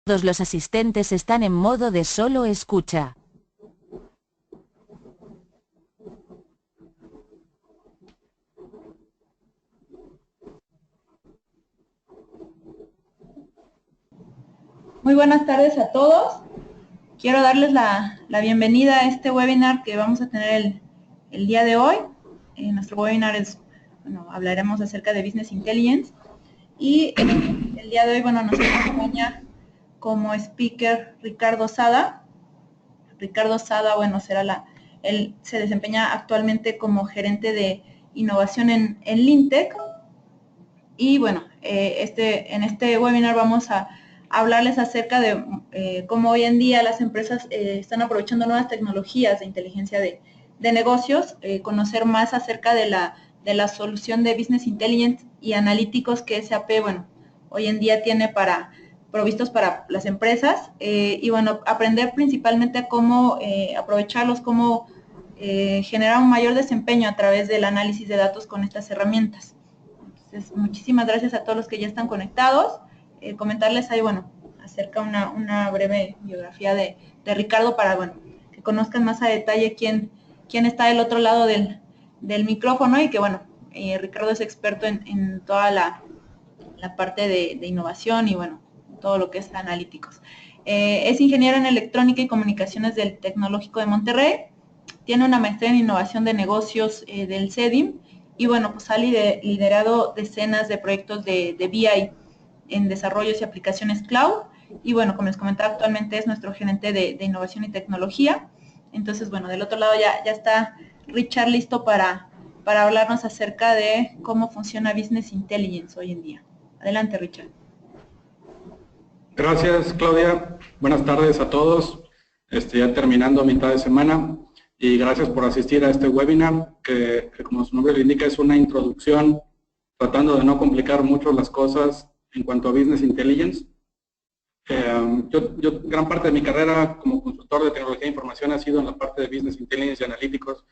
Todos los asistentes están en modo de solo escucha. Muy buenas tardes a todos. Quiero darles la bienvenida a este webinar que vamos a tener el día de hoy. Nuestro webinar es, hablaremos acerca de Business Intelligence. Y el día de hoy, nos acompaña como speaker Ricardo Sada. Ricardo Sada, él se desempeña actualmente como gerente de innovación en Lintec. Y en este webinar vamos a hablarles acerca de cómo hoy en día las empresas están aprovechando nuevas tecnologías de inteligencia de negocios, conocer más acerca de la solución de Business Intelligence y analíticos que SAP, hoy en día tiene provistos para las empresas, y aprender principalmente a cómo aprovecharlos, cómo generar un mayor desempeño a través del análisis de datos con estas herramientas. Entonces, muchísimas gracias a todos los que ya están conectados. Comentarles ahí, acerca una breve biografía de Ricardo para, que conozcan más a detalle quién está del otro lado del micrófono y que, Ricardo es experto en toda la parte de innovación y, todo lo que es analíticos. Es ingeniero en electrónica y comunicaciones del Tecnológico de Monterrey. Tiene una maestría en innovación de negocios del CEDIM y, ha liderado decenas de proyectos de BI en desarrollos y aplicaciones cloud. Y, como les comentaba, actualmente es nuestro gerente de innovación y tecnología. Entonces, del otro lado ya está Richard listo para hablarnos acerca de cómo funciona Business Intelligence hoy en día. Adelante, Richard. Gracias, Claudia. Buenas tardes a todos. Ya terminando mitad de semana. Y gracias por asistir a este webinar, que como su nombre lo indica, es una introducción tratando de no complicar mucho las cosas en cuanto a Business Intelligence. Yo gran parte de mi carrera como consultor de tecnología de información ha sido en la parte de Business Intelligence y analíticos,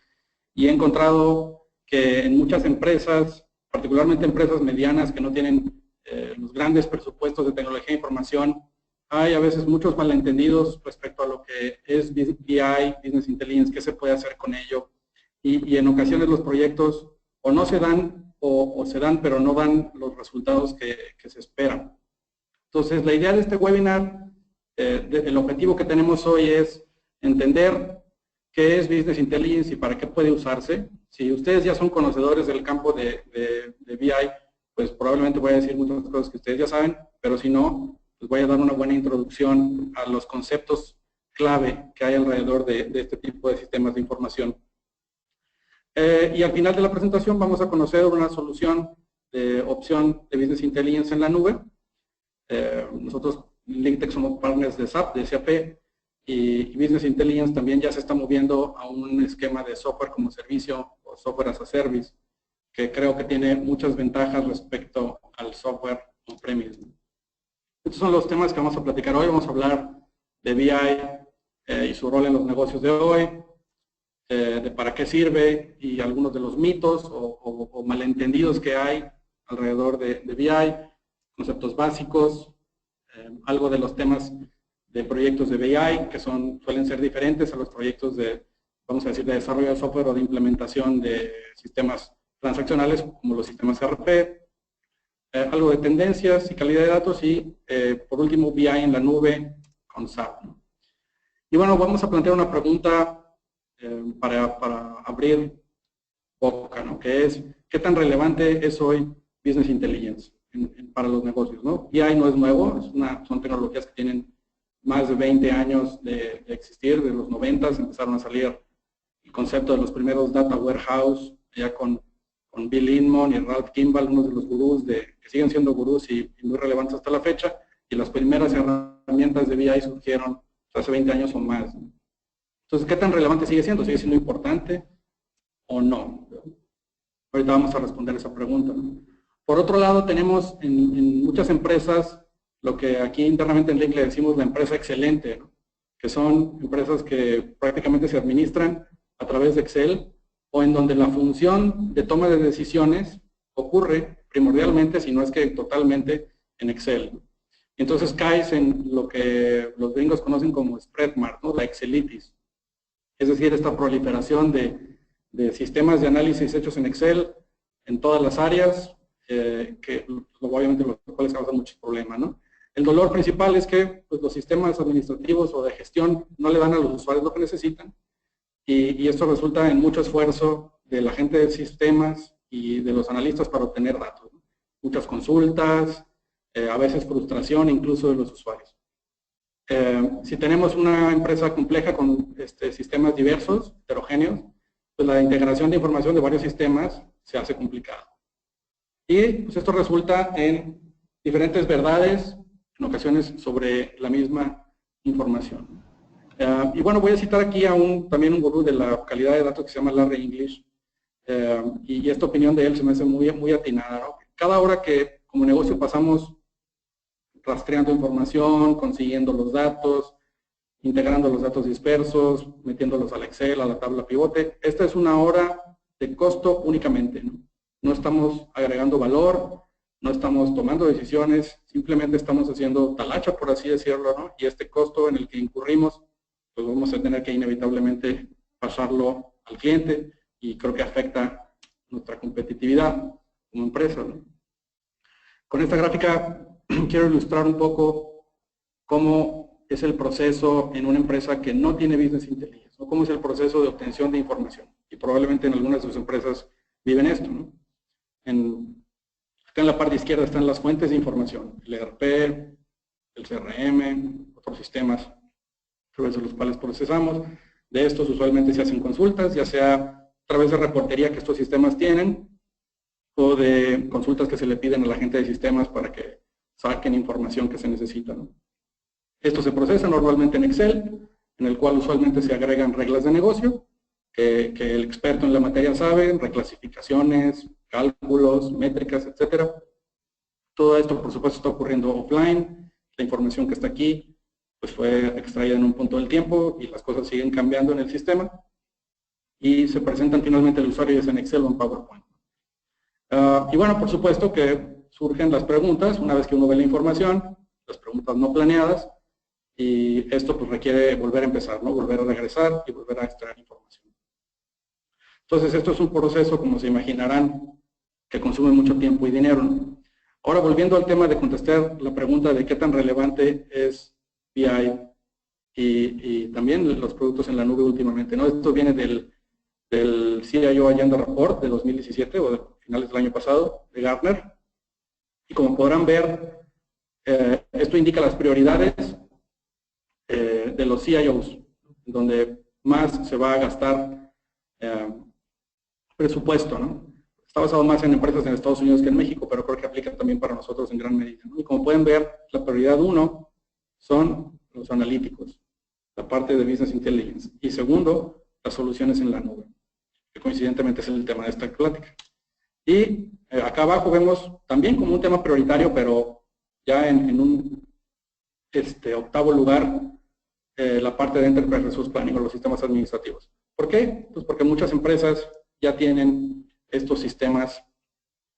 y he encontrado que en muchas empresas, particularmente empresas medianas que no tienen los grandes presupuestos de tecnología de información, hay a veces muchos malentendidos respecto a lo que es BI, Business Intelligence, qué se puede hacer con ello, y en ocasiones los proyectos o no se dan o se dan pero no dan los resultados que se esperan. Entonces, la idea de este webinar, el objetivo que tenemos hoy es entender qué es Business Intelligence y para qué puede usarse. Si ustedes ya son conocedores del campo de BI, pues probablemente voy a decir muchas cosas que ustedes ya saben, pero si no, pues voy a dar una buena introducción a los conceptos clave que hay alrededor de este tipo de sistemas de información. Y al final de la presentación vamos a conocer una solución de opción de Business Intelligence en la nube. Nosotros, Lintec, somos partners de SAP, y Business Intelligence también ya se está moviendo a un esquema de software como servicio o software as a service, que creo que tiene muchas ventajas respecto al software on-premise. Estos son los temas que vamos a platicar hoy. Vamos a hablar de BI y su rol en los negocios de hoy, de para qué sirve y algunos de los mitos o malentendidos que hay alrededor de BI, conceptos básicos, algo de los temas de proyectos de BI que suelen ser diferentes a los proyectos de, vamos a decir, de desarrollo de software o de implementación de sistemas transaccionales como los sistemas ERP, algo de tendencias y calidad de datos y, por último, BI en la nube con SAP. Y vamos a plantear una pregunta para abrir boca, ¿no? Que es, ¿qué tan relevante es hoy Business Intelligence para los negocios, ¿no? BI no es nuevo, son tecnologías que tienen más de 20 años de existir. De los 90 empezaron a salir el concepto de los primeros data warehouse, ya con Bill Inman y Ralph Kimball, unos de los gurús que siguen siendo gurús y muy relevantes hasta la fecha, y las primeras herramientas de BI surgieron hace 20 años o más. Entonces, ¿qué tan relevante sigue siendo? ¿Sigue siendo importante o no? Ahorita vamos a responder esa pregunta. Por otro lado, tenemos en muchas empresas lo que aquí internamente en Link le decimos la empresa excelente, ¿no? Que son empresas que prácticamente se administran a través de Excel, o en donde la función de toma de decisiones ocurre primordialmente, si no es que totalmente, en Excel. Entonces caes en lo que los gringos conocen como spread mart, ¿no? La excelitis. Es decir, esta proliferación de sistemas de análisis hechos en Excel en todas las áreas, que obviamente los cuales causan muchos problemas, ¿no? El dolor principal es que pues, los sistemas administrativos o de gestión no le dan a los usuarios lo que necesitan, y esto resulta en mucho esfuerzo de la gente de sistemas y de los analistas para obtener datos, ¿no? Muchas consultas, a veces frustración incluso de los usuarios. Si tenemos una empresa compleja con sistemas diversos, heterogéneos, pues la integración de información de varios sistemas se hace complicado. Y pues esto resulta en diferentes verdades, en ocasiones sobre la misma información. Y bueno, voy a citar aquí a también un gurú de la calidad de datos que se llama Larry English, y esta opinión de él se me hace muy atinada, ¿no? Cada hora que como negocio pasamos rastreando información, consiguiendo los datos, integrando los datos dispersos, metiéndolos al Excel, a la tabla pivote, esta es una hora de costo únicamente, ¿no? No estamos agregando valor, no estamos tomando decisiones, simplemente estamos haciendo talacha, por así decirlo, ¿no? Y este costo en el que incurrimos, pues vamos a tener que inevitablemente pasarlo al cliente, y creo que afecta nuestra competitividad como empresa, ¿no? Con esta gráfica quiero ilustrar un poco cómo es el proceso en una empresa que no tiene Business Intelligence, ¿no? Cómo es el proceso de obtención de información. Y probablemente en algunas de sus empresas viven esto, ¿no? Acá en la parte izquierda están las fuentes de información, el ERP, el CRM, otros sistemas a través de los cuales procesamos. De estos usualmente se hacen consultas, ya sea a través de reportería que estos sistemas tienen, o de consultas que se le piden a la gente de sistemas para que saquen información que se necesita, ¿no? Esto se procesa normalmente en Excel, en el cual usualmente se agregan reglas de negocio, que el experto en la materia sabe, reclasificaciones, cálculos, métricas, etcétera. Todo esto, por supuesto, está ocurriendo offline. La información que está aquí pues fue extraída en un punto del tiempo y las cosas siguen cambiando en el sistema, y se presentan finalmente al usuario en Excel o en PowerPoint. Y bueno, por supuesto que surgen las preguntas una vez que uno ve la información, las preguntas no planeadas, y esto pues requiere volver a empezar, ¿no? Volver a regresar y volver a extraer información. Entonces esto es un proceso, como se imaginarán, que consume mucho tiempo y dinero, ¿no? Ahora, volviendo al tema de contestar la pregunta de qué tan relevante es BI y también los productos en la nube últimamente, ¿no? Esto viene del CIO Agenda Report de 2017 o de finales del año pasado, de Gartner. Y como podrán ver, esto indica las prioridades de los CIOs, donde más se va a gastar presupuesto, ¿no? Está basado más en empresas en Estados Unidos que en México, pero creo que aplica también para nosotros en gran medida, ¿no? Y como pueden ver, la prioridad 1 son los analíticos, la parte de Business Intelligence, y segundo, las soluciones en la nube, que coincidentemente es el tema de esta plática. Y acá abajo vemos también como un tema prioritario, pero ya en un octavo lugar, la parte de Enterprise Resource Planning o los sistemas administrativos. ¿Por qué? Pues porque muchas empresas ya tienen estos sistemas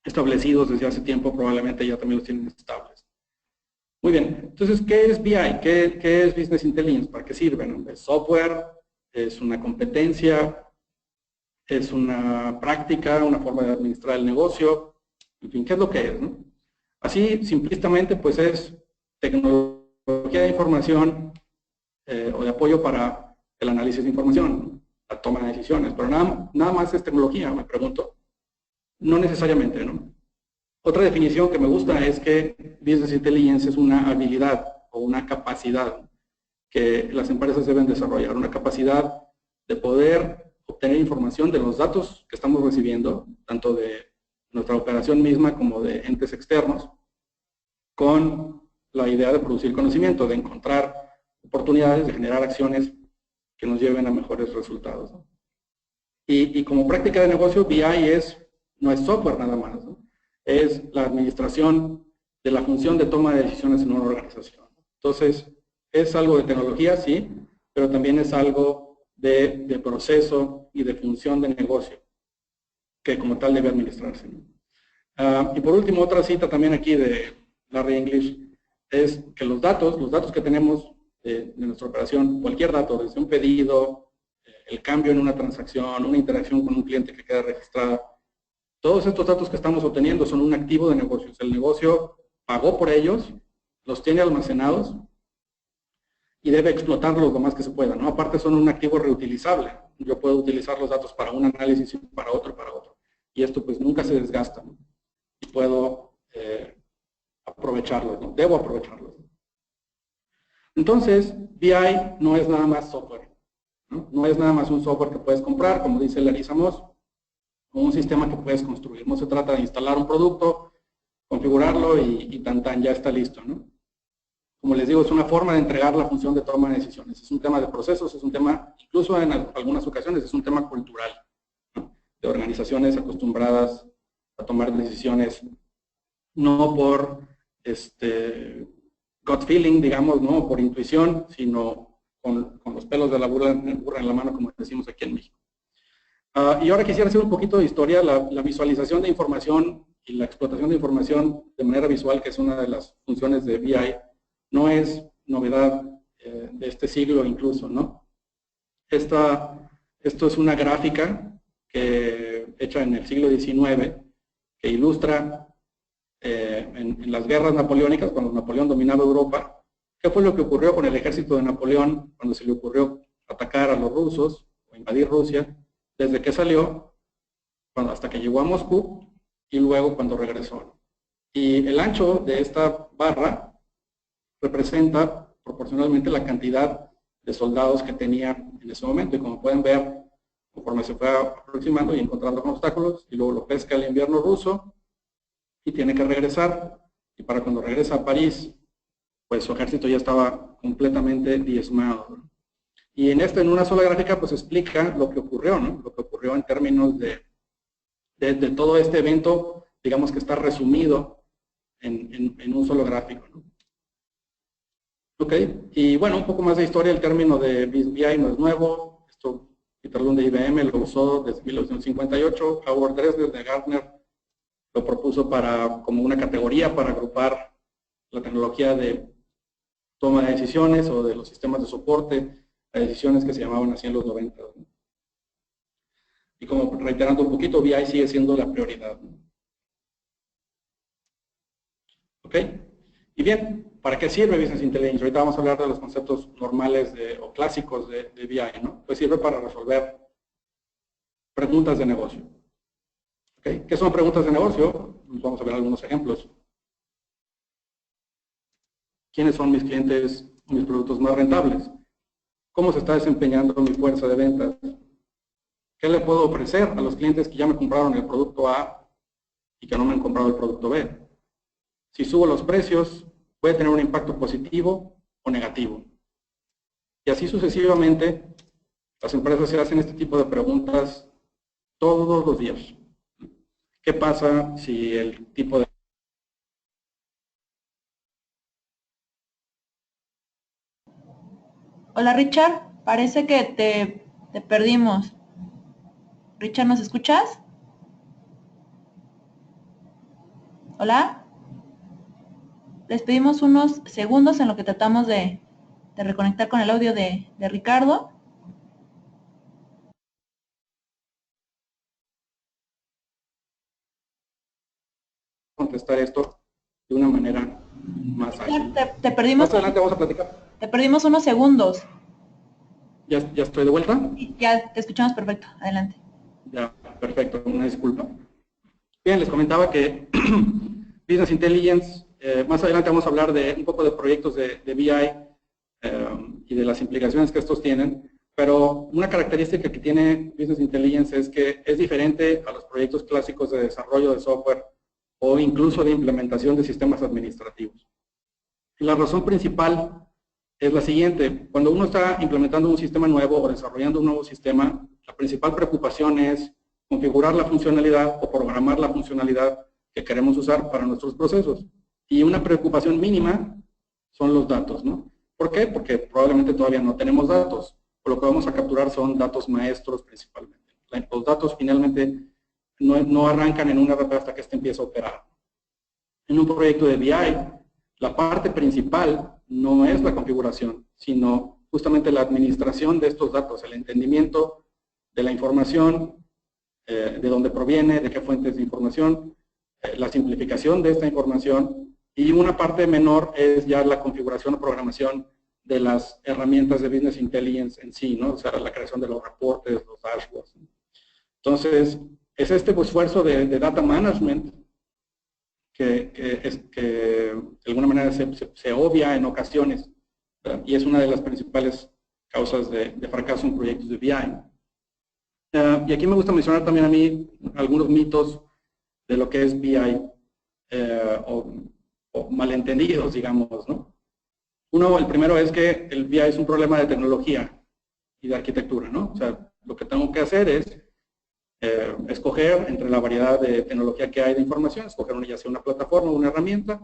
establecidos desde hace tiempo, probablemente ya también los tienen estables. Muy bien, entonces, ¿qué es BI? ¿Qué es Business Intelligence? ¿Para qué sirve? ¿No? ¿Es software? ¿Es una competencia? ¿Es una práctica? ¿Una forma de administrar el negocio? En fin, ¿qué es lo que es? ¿No? Así, simplistamente, pues es tecnología de información o de apoyo para el análisis de información, ¿no? La toma de decisiones, pero nada más es tecnología, me pregunto. No necesariamente, ¿no? Otra definición que me gusta es que Business Intelligence es una habilidad o una capacidad que las empresas deben desarrollar, una capacidad de poder obtener información de los datos que estamos recibiendo, tanto de nuestra operación misma como de entes externos, con la idea de producir conocimiento, de encontrar oportunidades, de generar acciones que nos lleven a mejores resultados, ¿no? Y como práctica de negocio, BI no es software nada más, ¿no? Es la administración de la función de toma de decisiones en una organización. Entonces, es algo de tecnología, sí, pero también es algo de proceso y de función de negocio, que como tal debe administrarse, ¿no? Y por último, otra cita también aquí de Larry English, es que los datos que tenemos de nuestra operación, cualquier dato, desde un pedido, el cambio en una transacción, una interacción con un cliente que queda registrada, todos estos datos que estamos obteniendo son un activo de negocios. El negocio pagó por ellos, los tiene almacenados y debe explotarlos lo más que se pueda, ¿no? Aparte son un activo reutilizable. Yo puedo utilizar los datos para un análisis y para otro. Y esto pues nunca se desgasta, ¿no? Y puedo aprovecharlos, ¿no? Debo aprovecharlos. Entonces, BI no es nada más software, ¿no? No es nada más un software que puedes comprar, como dice Larissa Moss, o un sistema que puedes construir. No se trata de instalar un producto, configurarlo y tan ya está listo, ¿no? Como les digo, es una forma de entregar la función de toma de decisiones. Es un tema de procesos, es un tema, incluso en algunas ocasiones, es un tema cultural, ¿no? De organizaciones acostumbradas a tomar decisiones no por gut feeling, digamos, no por intuición, sino con los pelos de la burra en la mano, como decimos aquí en México. Y ahora quisiera hacer un poquito de historia. La visualización de información y la explotación de información de manera visual, que es una de las funciones de BI, no es novedad de este siglo incluso, ¿no? Esto es una gráfica hecha en el siglo XIX que ilustra en las guerras napoleónicas, cuando Napoleón dominaba Europa, qué fue lo que ocurrió con el ejército de Napoleón cuando se le ocurrió atacar a los rusos o invadir Rusia, desde que salió hasta que llegó a Moscú y luego cuando regresó. Y el ancho de esta barra representa proporcionalmente la cantidad de soldados que tenía en ese momento. Y como pueden ver, conforme se fue aproximando y encontrando con obstáculos, y luego lo pesca el invierno ruso y tiene que regresar. Y para cuando regresa a París, pues su ejército ya estaba completamente diezmado, ¿no? Y en una sola gráfica, pues explica lo que ocurrió, ¿no? Lo que ocurrió en términos de todo este evento, digamos que está resumido en un solo gráfico, ¿no? Ok, y bueno, un poco más de historia. El término de BI no es nuevo. Esto Peter Lund de IBM lo usó desde 1958. Howard Dresner de Gartner lo propuso como una categoría para agrupar la tecnología de toma de decisiones o de los sistemas de soporte a decisiones que se llamaban así en los 90. ¿no? Y como reiterando un poquito, BI sigue siendo la prioridad, ¿no? Ok, y bien, ¿para qué sirve Business Intelligence? Ahorita vamos a hablar de los conceptos normales o clásicos de BI, ¿no? Pues sirve para resolver preguntas de negocio. ¿Okay? ¿Qué son preguntas de negocio? Vamos a ver algunos ejemplos. ¿Quiénes son mis clientes, mis productos más rentables? ¿Cómo se está desempeñando mi fuerza de ventas? ¿Qué le puedo ofrecer a los clientes que ya me compraron el producto A y que no me han comprado el producto B? Si subo los precios, puede tener un impacto positivo o negativo. Y así sucesivamente, las empresas se hacen este tipo de preguntas todos los días. ¿Qué pasa si el tipo de... Hola Richard, parece que te perdimos. Richard, ¿nos escuchas? Hola. Les pedimos unos segundos en lo que tratamos de reconectar con el audio de Ricardo. contestar esto de una manera más ágil. Te perdimos. Más adelante vamos a platicar. Te perdimos unos segundos. ¿Ya estoy de vuelta? Ya te escuchamos perfecto. Adelante. Ya, perfecto. Una disculpa. Bien, les comentaba que Business Intelligence, más adelante vamos a hablar de un poco de proyectos de BI y de las implicaciones que estos tienen, pero una característica que tiene Business Intelligence es que es diferente a los proyectos clásicos de desarrollo de software o incluso de implementación de sistemas administrativos. Y la razón principal es la siguiente: cuando uno está implementando un sistema nuevo o desarrollando un nuevo sistema, la principal preocupación es configurar la funcionalidad o programar la funcionalidad que queremos usar para nuestros procesos. Y una preocupación mínima son los datos, ¿no? ¿Por qué? Porque probablemente todavía no tenemos datos. Por lo que vamos a capturar son datos maestros principalmente. Los datos finalmente no arrancan en una RP hasta que éste empieza a operar. En un proyecto de BI, la parte principal no es la configuración, sino justamente la administración de estos datos, el entendimiento de la información, de dónde proviene, de qué fuentes de información, la simplificación de esta información, y una parte menor es ya la configuración o programación de las herramientas de Business Intelligence en sí, ¿no? O sea, la creación de los reportes, los dashboards. Entonces, es este esfuerzo de data management que de alguna manera se obvia en ocasiones, ¿verdad? Y es una de las principales causas de fracaso en proyectos de BI. Y aquí me gusta mencionar también a mí algunos mitos de lo que es BI o malentendidos, digamos, ¿no? Uno, el primero es que el BI es un problema de tecnología y de arquitectura, ¿no? O sea, lo que tengo que hacer es escoger entre la variedad de tecnología que hay de información, escoger ya sea una plataforma o una herramienta,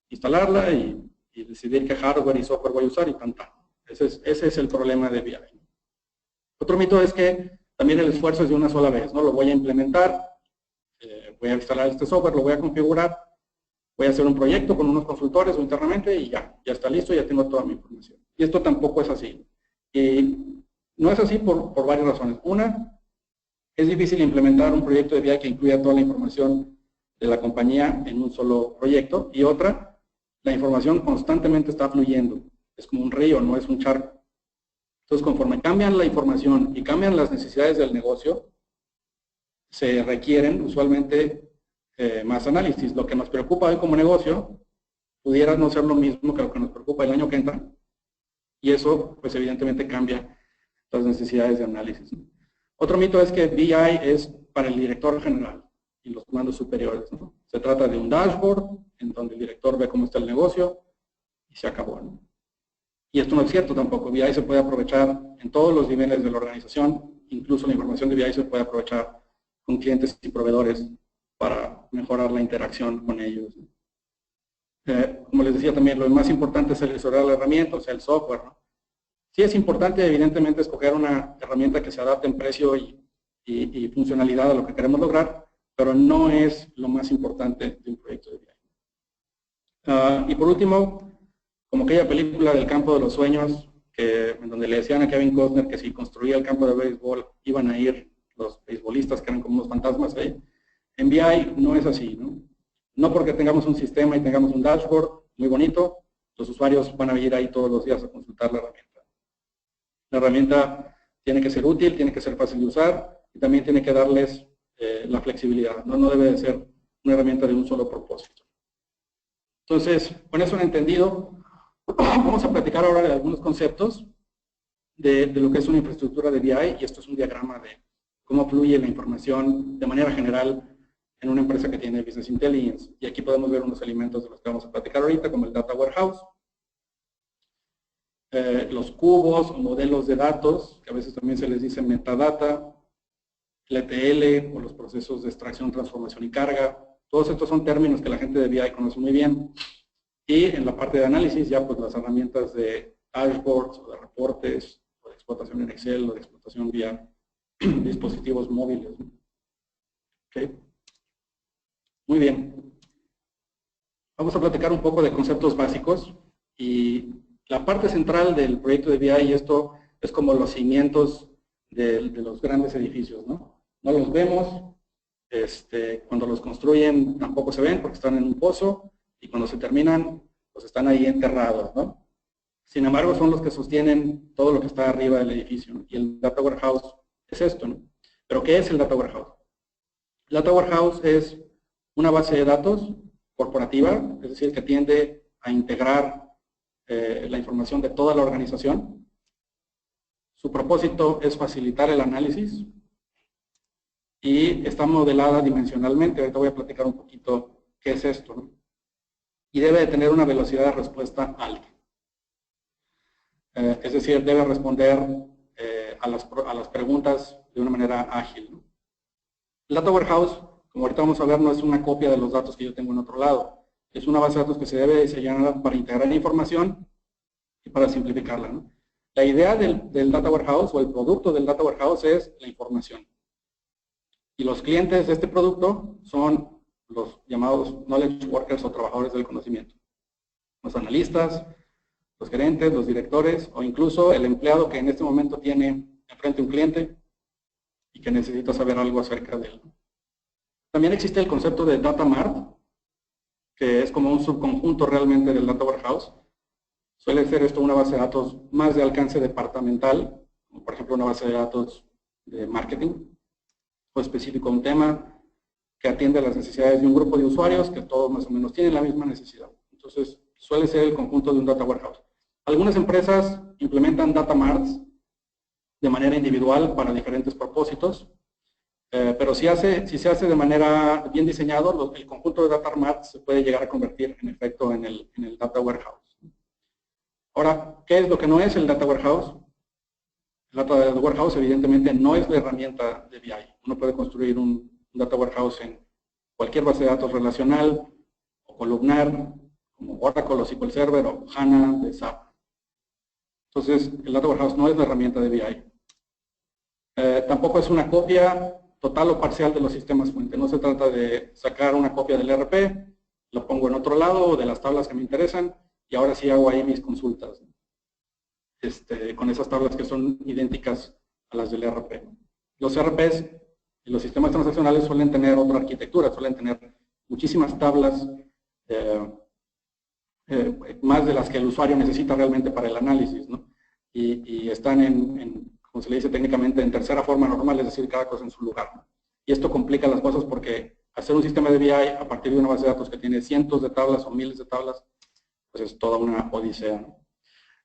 instalarla y decidir qué hardware y software voy a usar y tan. Ese es el problema de BI. Otro mito es que también el esfuerzo es de una sola vez, ¿no? Lo voy a implementar, voy a instalar este software, lo voy a configurar, voy a hacer un proyecto con unos consultores o internamente y ya está listo, ya tengo toda mi información. Y esto tampoco es así. Y no es así por varias razones. Una, es difícil implementar un proyecto de BI que incluya toda la información de la compañía en un solo proyecto. Y otra, la información constantemente está fluyendo. Es como un río, no es un charco. Entonces, conforme cambian la información y cambian las necesidades del negocio, se requieren usualmente más análisis. Lo que nos preocupa hoy como negocio pudiera no ser lo mismo que lo que nos preocupa el año que entra. Y eso, pues evidentemente cambia las necesidades de análisis. Otro mito es que BI es para el director general y los comandos superiores, ¿no? Se trata de un dashboard en donde el director ve cómo está el negocio y se acabó, ¿no? Y esto no es cierto tampoco. BI se puede aprovechar en todos los niveles de la organización, incluso la información de BI se puede aprovechar con clientes y proveedores para mejorar la interacción con ellos. Como les decía también, lo más importante es seleccionar la herramienta, o sea, el software, ¿no? Sí es importante, evidentemente, escoger una herramienta que se adapte en precio y funcionalidad a lo que queremos lograr, pero no es lo más importante de un proyecto de BI. Y por último, como aquella película del campo de los sueños, en donde le decían a Kevin Costner que si construía el campo de béisbol iban a ir los beisbolistas que eran como unos fantasmas ahí. En BI no es así, ¿no? No porque tengamos un sistema y tengamos un dashboard muy bonito, los usuarios van a ir ahí todos los días a consultar la herramienta. La herramienta tiene que ser útil, tiene que ser fácil de usar y también tiene que darles la flexibilidad. No debe de ser una herramienta de un solo propósito. Entonces, con eso entendido, vamos a platicar ahora de algunos conceptos de lo que es una infraestructura de BI, y esto es un diagrama de cómo fluye la información de manera general en una empresa que tiene Business Intelligence. Y aquí podemos ver unos elementos de los que vamos a platicar ahorita, como el Data Warehouse, los cubos o modelos de datos, que a veces también se les dice metadata, el ETL o los procesos de extracción, transformación y carga. Todos estos son términos que la gente de BI conoce muy bien. Y en la parte de análisis ya pues las herramientas de dashboards o de reportes o de explotación en Excel o de explotación vía dispositivos móviles. Okay. Muy bien. Vamos a platicar un poco de conceptos básicos y la parte central del proyecto de BI, y esto es como los cimientos de los grandes edificios, ¿no? No los vemos, cuando los construyen tampoco se ven porque están en un pozo, y cuando se terminan, pues están ahí enterrados, ¿no? Sin embargo, son los que sostienen todo lo que está arriba del edificio. Y el Data Warehouse es esto, ¿no? ¿Pero qué es el Data Warehouse? El Data Warehouse es una base de datos corporativa, es decir, que tiende a integrar la información de toda la organización. Su propósito es facilitar el análisis y está modelada dimensionalmente. Ahorita voy a platicar un poquito qué es esto, ¿no? Y debe de tener una velocidad de respuesta alta. Es decir, debe responder a las preguntas de una manera ágil, ¿no? El Data Warehouse, como ahorita vamos a ver, no es una copia de los datos que yo tengo en otro lado. Es una base de datos que se debe diseñar para integrar la información y para simplificarla, ¿no? La idea del Data Warehouse o el producto del Data Warehouse es la información. Y los clientes de este producto son los llamados knowledge workers o trabajadores del conocimiento. los analistas, los gerentes, los directores o incluso el empleado que en este momento tiene enfrente un cliente y que necesita saber algo acerca de él. También existe el concepto de Data Mart, que es como un subconjunto realmente del Data Warehouse. Suele ser esto una base de datos más de alcance departamental, como por ejemplo una base de datos de marketing o específico a un tema que atiende a las necesidades de un grupo de usuarios que todos más o menos tienen la misma necesidad. Entonces, suele ser el conjunto de un Data Warehouse. Algunas empresas implementan Data Marts de manera individual para diferentes propósitos, pero si se hace de manera bien diseñado, el conjunto de Data Marts se puede llegar a convertir en efecto en el Data Warehouse. Ahora, ¿qué es lo que no es el Data Warehouse? El Data Warehouse evidentemente no es la herramienta de BI. Uno puede construir un Data Warehouse en cualquier base de datos relacional o columnar, como Oracle o SQL Server o HANA de SAP. Entonces, el Data Warehouse no es la herramienta de BI. Tampoco es una copia total o parcial de los sistemas fuente. No se trata de sacar una copia del ERP, lo pongo en otro lado o de las tablas que me interesan y ahora sí hago ahí mis consultas con esas tablas que son idénticas a las del ERP. Los ERPs y los sistemas transaccionales suelen tener otra arquitectura, suelen tener muchísimas tablas, más de las que el usuario necesita realmente para el análisis, ¿no? Y están como se le dice técnicamente, en tercera forma normal, es decir, cada cosa en su lugar, ¿no? Y esto complica las cosas porque hacer un sistema de BI a partir de una base de datos que tiene cientos de tablas o miles de tablas, pues es toda una odisea, ¿no?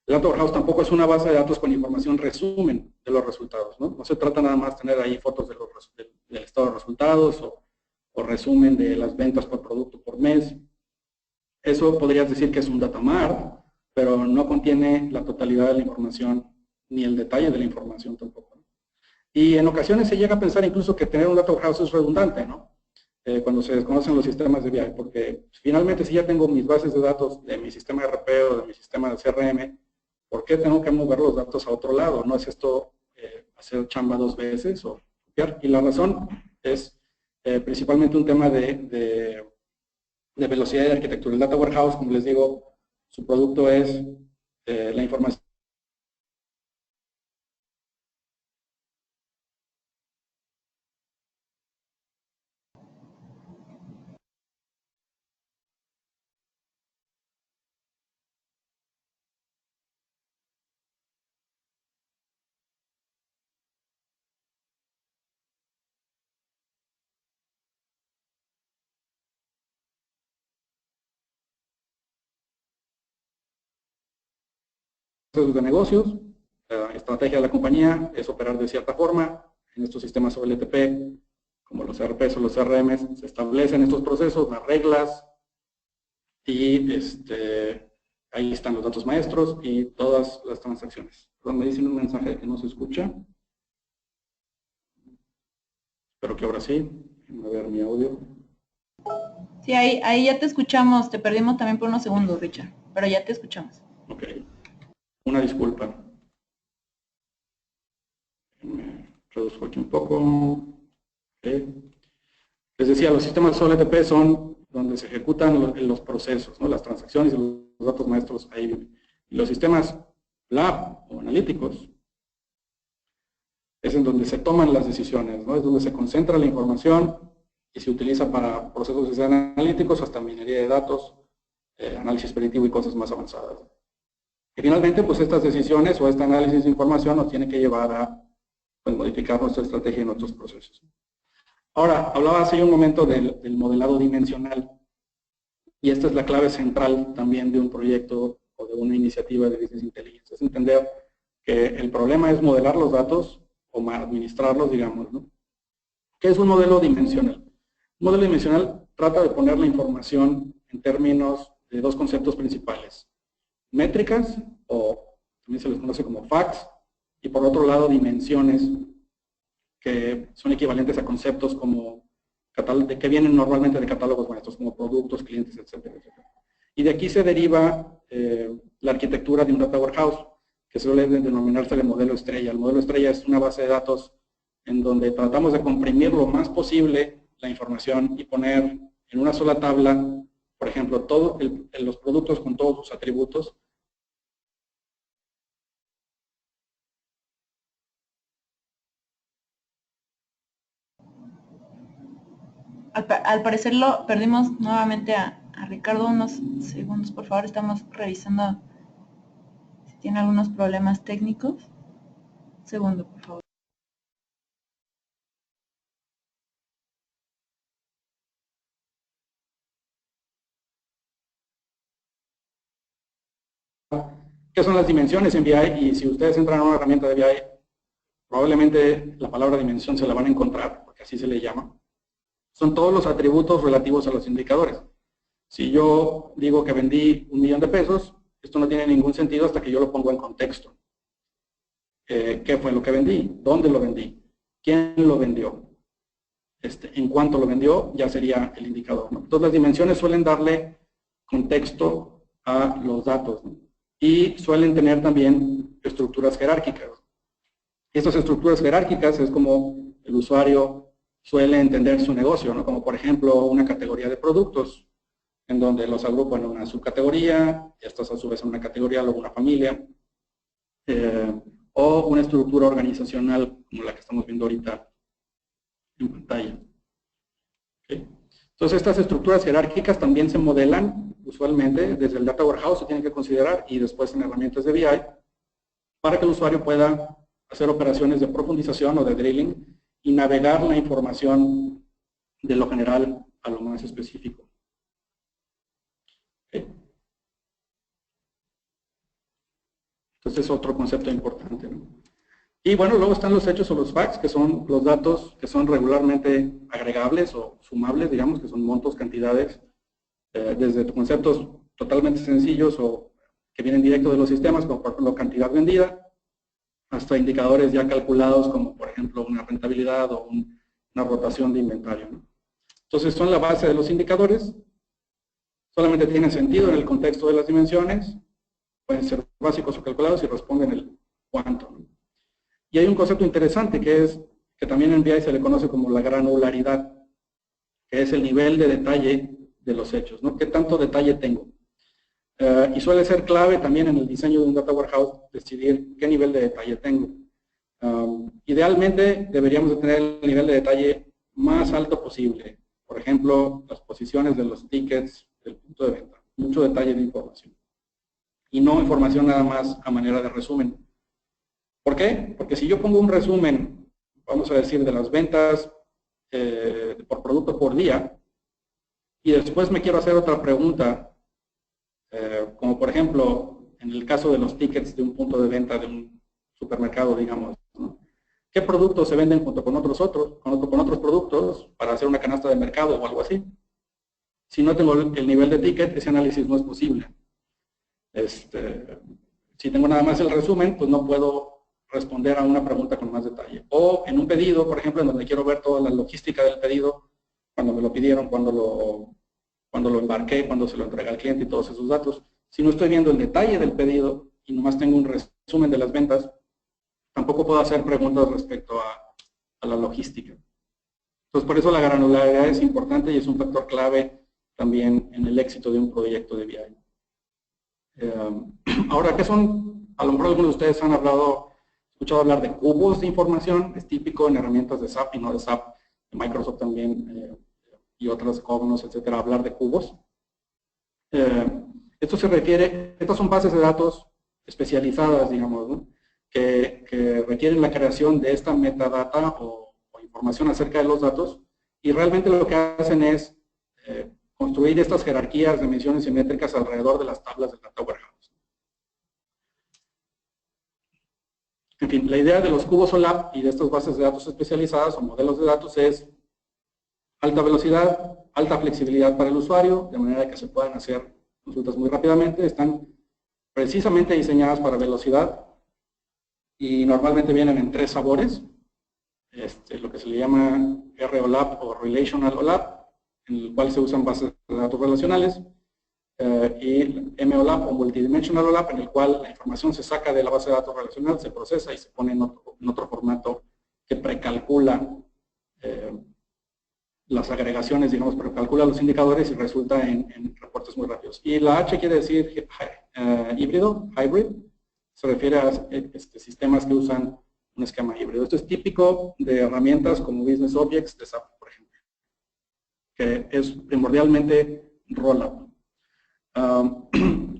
El Data Warehouse tampoco es una base de datos con información resumen de los resultados, ¿no? No se trata nada más de tener ahí fotos del estado de resultados o resumen de las ventas por producto por mes. Eso podrías decir que es un Data Mart, pero no contiene la totalidad de la información ni el detalle de la información tampoco, ¿no? Y en ocasiones se llega a pensar incluso que tener un Data Warehouse es redundante, ¿no? Cuando se desconocen los sistemas de BI, porque finalmente si ya tengo mis bases de datos de mi sistema RP o de mi sistema de CRM, ¿por qué tengo que mover los datos a otro lado? ¿No es esto hacer chamba dos veces o copiar? Y la razón es principalmente un tema de velocidad y de arquitectura. El Data Warehouse, como les digo, su producto es la información de negocios, la estrategia de la compañía es operar de cierta forma. En estos sistemas OLTP, como los ERPs o los CRMs, se establecen estos procesos, las reglas, y ahí están los datos maestros y todas las transacciones. Me dicen un mensaje que no se escucha. Espero que ahora sí. Déjenme ver mi audio. Sí, ahí ya te escuchamos. Te perdimos también por unos segundos, Richard, pero ya te escuchamos. Ok. Una disculpa. Me reduzco aquí un poco. Okay. Les decía, los sistemas OLTP son donde se ejecutan los procesos, ¿no? Las transacciones y los datos maestros ahí viven. Y los sistemas lab o analíticos es en donde se toman las decisiones, ¿no? Es donde se concentra la información y se utiliza para procesos analíticos hasta minería de datos, análisis predictivo y cosas más avanzadas. Y finalmente, pues estas decisiones o este análisis de información nos tiene que llevar a modificar nuestra estrategia y nuestros procesos. Ahora, hablaba hace un momento del modelado dimensional, y esta es la clave central también de un proyecto o de una iniciativa de Business Intelligence. Es entender que el problema es modelar los datos o administrarlos, digamos, ¿no? ¿Qué es un modelo dimensional? Un modelo dimensional trata de poner la información en términos de dos conceptos principales: métricas, o también se les conoce como facts, y por otro lado dimensiones, que son equivalentes a conceptos como que vienen normalmente de catálogos maestros, como productos, clientes, etcétera, etcétera. Y de aquí se deriva la arquitectura de un Data Warehouse, que suele denominarse el modelo estrella. El modelo estrella es una base de datos en donde tratamos de comprimir lo más posible la información y poner en una sola tabla por ejemplo, todos los productos con todos sus atributos. Al parecer lo perdimos nuevamente a Ricardo. Unos segundos, por favor. Estamos revisando si tiene algunos problemas técnicos. Un segundo, por favor. ¿Qué son las dimensiones en BI? Y si ustedes entran a una herramienta de BI, probablemente la palabra dimensión se la van a encontrar, porque así se le llama. Son todos los atributos relativos a los indicadores. Si yo digo que vendí 1.000.000 de pesos, esto no tiene ningún sentido hasta que yo lo pongo en contexto. ¿Qué fue lo que vendí? ¿Dónde lo vendí? ¿Quién lo vendió? En cuánto lo vendió, ya sería el indicador, ¿no? Entonces las dimensiones suelen darle contexto a los datos, ¿no? Y suelen tener también estructuras jerárquicas. Estas estructuras jerárquicas es como el usuario suele entender su negocio, ¿no? Como por ejemplo una categoría de productos, en donde los agrupan en una subcategoría, y estas a su vez en una categoría, luego una familia, o una estructura organizacional como la que estamos viendo ahorita en pantalla. ¿Okay? Entonces estas estructuras jerárquicas también se modelan usualmente desde el Data Warehouse, se tienen que considerar, y después en herramientas de BI, para que el usuario pueda hacer operaciones de profundización o de drilling y navegar la información de lo general a lo más específico. ¿Okay? Entonces es otro concepto importante, ¿no? Y bueno, luego están los hechos o los facts, que son los datos que son regularmente agregables o sumables, digamos, que son montos, cantidades, desde conceptos totalmente sencillos o que vienen directo de los sistemas, como por ejemplo cantidad vendida, hasta indicadores ya calculados como por ejemplo una rentabilidad o una rotación de inventario, ¿no? Entonces son la base de los indicadores, solamente tienen sentido en el contexto de las dimensiones, pueden ser básicos o calculados y responden el cuánto, ¿no? Y hay un concepto interesante que también en BI se le conoce como la granularidad, que es el nivel de detalle de los hechos, ¿no? ¿Qué tanto detalle tengo? Y suele ser clave también en el diseño de un Data Warehouse decidir qué nivel de detalle tengo. Idealmente deberíamos de tener el nivel de detalle más alto posible. Por ejemplo, las posiciones de los tickets del punto de venta. Mucho detalle de información. Y no información nada más a manera de resumen. ¿Por qué? Porque si yo pongo un resumen, vamos a decir, de las ventas por producto por día, y después me quiero hacer otra pregunta, como por ejemplo, en el caso de los tickets de un punto de venta de un supermercado, digamos, ¿no? ¿Qué productos se venden junto con otros productos para hacer una canasta de mercado o algo así? Si no tengo el nivel de ticket, ese análisis no es posible. Si tengo nada más el resumen, pues no puedo responder a una pregunta con más detalle. O en un pedido, por ejemplo, en donde quiero ver toda la logística del pedido, cuando me lo pidieron, cuando lo embarqué, cuando se lo entregué al cliente y todos esos datos. Si no estoy viendo el detalle del pedido y nomás tengo un resumen de las ventas, tampoco puedo hacer preguntas respecto a la logística. Entonces, por eso la granularidad es importante y es un factor clave también en el éxito de un proyecto de BI. Ahora, ¿qué son? A lo mejor algunos de ustedes han escuchado hablar de cubos de información. Es típico en herramientas de SAP y no de SAP, de Microsoft también, y otras Cognos, etcétera, hablar de cubos. Esto se refiere, estas son bases de datos especializadas, digamos, ¿no? que requieren la creación de esta metadata o información acerca de los datos, y realmente lo que hacen es construir estas jerarquías de dimensiones simétricas alrededor de las tablas del Data Warehouse. En fin, la idea de los cubos OLAP y de estas bases de datos especializadas o modelos de datos es alta velocidad, alta flexibilidad para el usuario, de manera que se puedan hacer consultas muy rápidamente. Están precisamente diseñadas para velocidad y normalmente vienen en 3 sabores. Lo que se le llama ROLAP o Relational OLAP, en el cual se usan bases de datos relacionales, y MOLAP o Multidimensional OLAP, en el cual la información se saca de la base de datos relacional, se procesa y se pone en otro formato que precalcula las agregaciones, digamos, pero calcula los indicadores y resulta en reportes muy rápidos. Y la H quiere decir híbrido, hybrid, se refiere a sistemas que usan un esquema híbrido. Esto es típico de herramientas como Business Objects de SAP, por ejemplo, que es primordialmente rollout.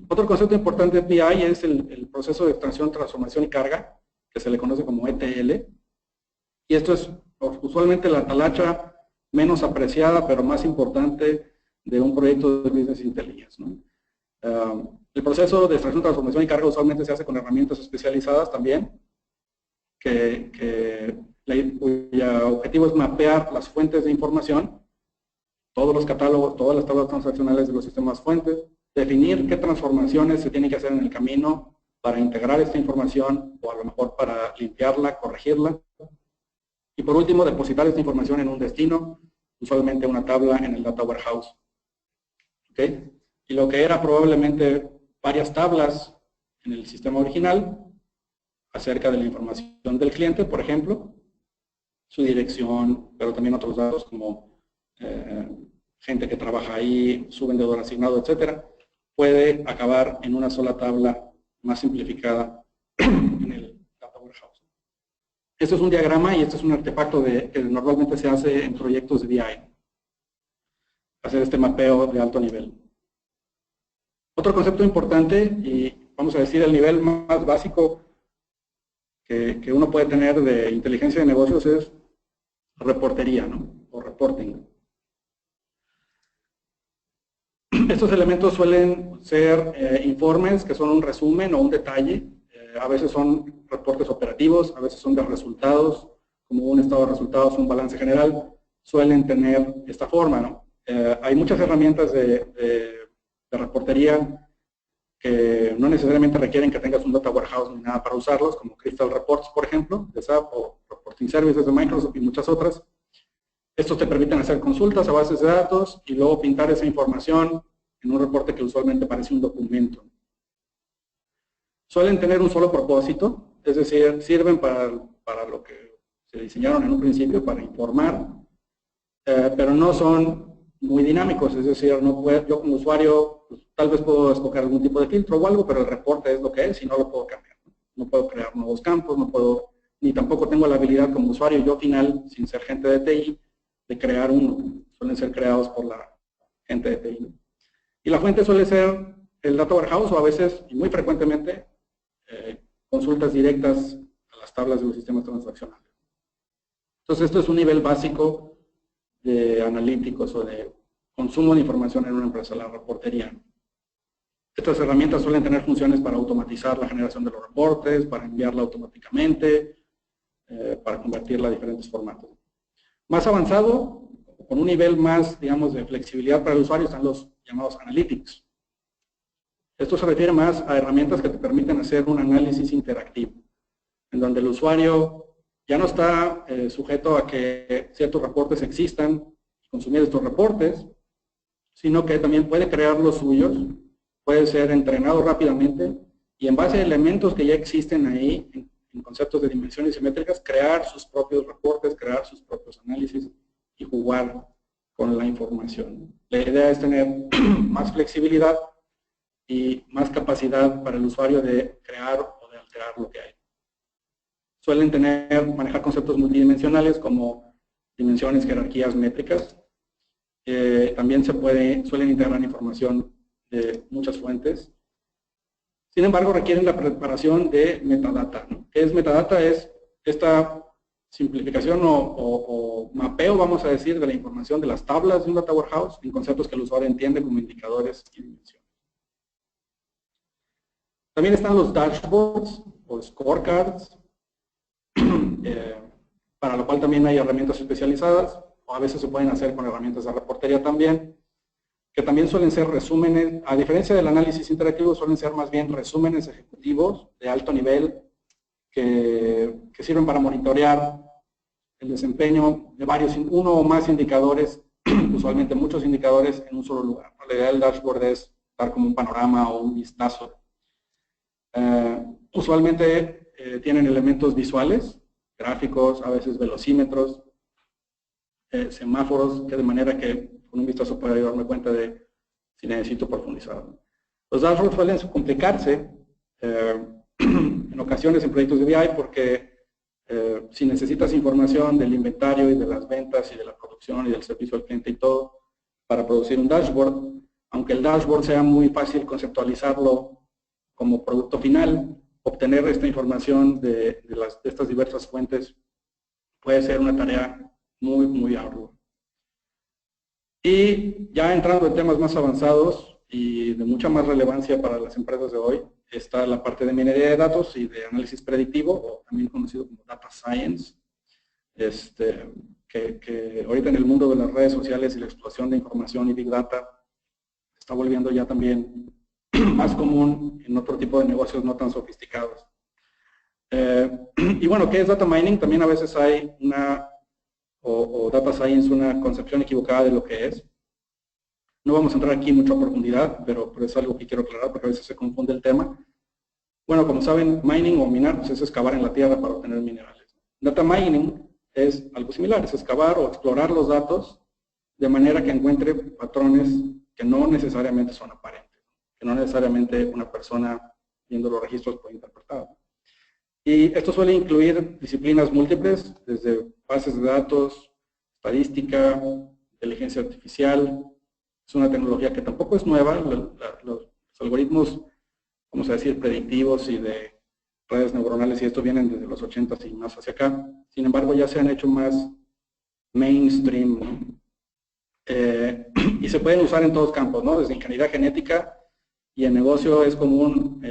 Otro concepto importante de BI es el proceso de extracción, transformación y carga, que se le conoce como ETL. Y esto es usualmente la talacha menos apreciada, pero más importante de un proyecto de Business Intelligence, ¿no? El proceso de extracción, transformación y carga usualmente se hace con herramientas especializadas también, cuyo objetivo es mapear las fuentes de información, todos los catálogos, todas las tablas transaccionales de los sistemas fuentes, definir qué transformaciones se tienen que hacer en el camino para integrar esta información o a lo mejor para limpiarla, corregirla. Y por último, depositar esta información en un destino, usualmente una tabla en el Data Warehouse. ¿Okay? Y lo que era probablemente varias tablas en el sistema original acerca de la información del cliente, por ejemplo, su dirección, pero también otros datos como gente que trabaja ahí, su vendedor asignado, etcétera, puede acabar en una sola tabla más simplificada en el Data Warehouse. Este es un diagrama y este es un artefacto que normalmente se hace en proyectos de BI. Hacer este mapeo de alto nivel. Otro concepto importante, y vamos a decir el nivel más básico que uno puede tener de inteligencia de negocios es reportería, ¿no? O reporting. Estos elementos suelen ser informes que son un resumen o un detalle. A veces son reportes operativos, a veces son de resultados, como un estado de resultados, un balance general. Suelen tener esta forma, ¿no? Hay muchas herramientas de reportería que no necesariamente requieren que tengas un Data Warehouse ni nada para usarlos, como Crystal Reports, por ejemplo, de SAP, o Reporting Services de Microsoft y muchas otras. Estos te permiten hacer consultas a bases de datos y luego pintar esa información en un reporte que usualmente parece un documento. Suelen tener un solo propósito, es decir, sirven para lo que se diseñaron en un principio, para informar, pero no son muy dinámicos, es decir, yo como usuario pues, tal vez puedo escoger algún tipo de filtro o algo, pero el reporte es lo que es y no lo puedo cambiar. No puedo crear nuevos campos, no puedo, ni tampoco tengo la habilidad como usuario yo final, sin ser gente de TI, de crear uno. Suelen ser creados por la gente de TI. Y la fuente suele ser el Data Warehouse o a veces, y muy frecuentemente, consultas directas a las tablas de los sistemas transaccionales. Entonces, esto es un nivel básico de analíticos o de consumo de información en una empresa, la reportería. Estas herramientas suelen tener funciones para automatizar la generación de los reportes, para enviarla automáticamente, para convertirla a diferentes formatos. Más avanzado, con un nivel más, digamos, de flexibilidad para el usuario, están los llamados analytics. Esto se refiere más a herramientas que te permiten hacer un análisis interactivo, en donde el usuario ya no está sujeto a que ciertos reportes existan y consumir estos reportes, sino que también puede crear los suyos, puede ser entrenado rápidamente y en base a elementos que ya existen ahí, en conceptos de dimensiones simétricas, crear sus propios reportes, crear sus propios análisis y jugar con la información. La idea es tener más flexibilidad y más capacidad para el usuario de crear o de alterar lo que hay. Suelen manejar conceptos multidimensionales como dimensiones, jerarquías, métricas. También suelen integrar información de muchas fuentes. Sin embargo, requieren la preparación de metadata, ¿no? ¿Qué es metadata? Es esta simplificación o mapeo, vamos a decir, de la información de las tablas de un Data Warehouse en conceptos que el usuario entiende como indicadores y dimensiones. También están los dashboards o scorecards, para lo cual también hay herramientas especializadas, o a veces se pueden hacer con herramientas de reportería también, que también suelen ser resúmenes, a diferencia del análisis interactivo, suelen ser más bien resúmenes ejecutivos de alto nivel que sirven para monitorear el desempeño de uno o más indicadores, usualmente muchos indicadores en un solo lugar. La idea del dashboard es dar como un panorama o un vistazo. Usualmente tienen elementos visuales, gráficos, a veces velocímetros, semáforos, que de manera que con un vistazo pueda darme cuenta de si necesito profundizar. Los dashboards suelen complicarse en ocasiones en proyectos de BI porque si necesitas información del inventario y de las ventas y de la producción y del servicio al cliente y todo para producir un dashboard, aunque el dashboard sea muy fácil conceptualizarlo como producto final, obtener esta información de estas diversas fuentes puede ser una tarea muy, muy ardua. Y ya entrando en temas más avanzados y de mucha más relevancia para las empresas de hoy, está la parte de minería de datos y de análisis predictivo, o también conocido como Data Science, que ahorita en el mundo de las redes sociales y la explotación de información y Big Data está volviendo ya también más común en otro tipo de negocios no tan sofisticados. Y bueno, ¿qué es Data Mining? También a veces hay o Data Science, una concepción equivocada de lo que es. No vamos a entrar aquí en mucha profundidad, pero es algo que quiero aclarar porque a veces se confunde el tema. Bueno, como saben, mining o minar pues es excavar en la tierra para obtener minerales. Data mining es algo similar, es excavar o explorar los datos de manera que encuentre patrones que no necesariamente son aparentes, que no necesariamente una persona viendo los registros puede interpretar. Y esto suele incluir disciplinas múltiples, desde bases de datos, estadística, inteligencia artificial. Es una tecnología que tampoco es nueva. Los algoritmos, vamos a decir, predictivos y de redes neuronales y esto vienen desde los 80s y más hacia acá. Sin embargo, ya se han hecho más mainstream, ¿no? Y se pueden usar en todos campos, ¿no? Desde ingeniería genética y en negocio es común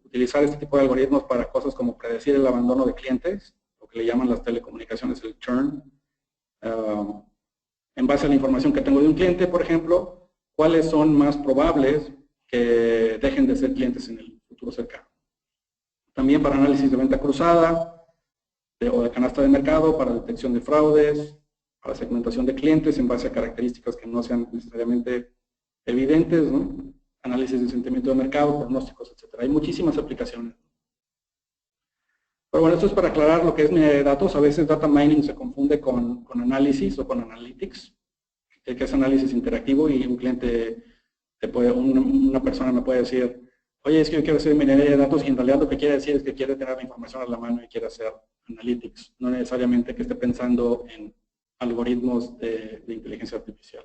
utilizar este tipo de algoritmos para cosas como predecir el abandono de clientes, lo que le llaman las telecomunicaciones, el churn. En base a la información que tengo de un cliente, por ejemplo, cuáles son más probables que dejen de ser clientes en el futuro cercano. También para análisis de venta cruzada o de canasta de mercado, para detección de fraudes, para segmentación de clientes en base a características que no sean necesariamente evidentes, ¿no? Análisis de sentimiento de mercado, pronósticos, etc. Hay muchísimas aplicaciones. Pero bueno, esto es para aclarar lo que es minería de datos. A veces data mining se confunde con análisis o con analytics, que es análisis interactivo y un cliente, una persona me puede decir, oye, es que yo quiero hacer minería de datos y en realidad lo que quiere decir es que quiere tener la información a la mano y quiere hacer analytics, no necesariamente que esté pensando en algoritmos de inteligencia artificial.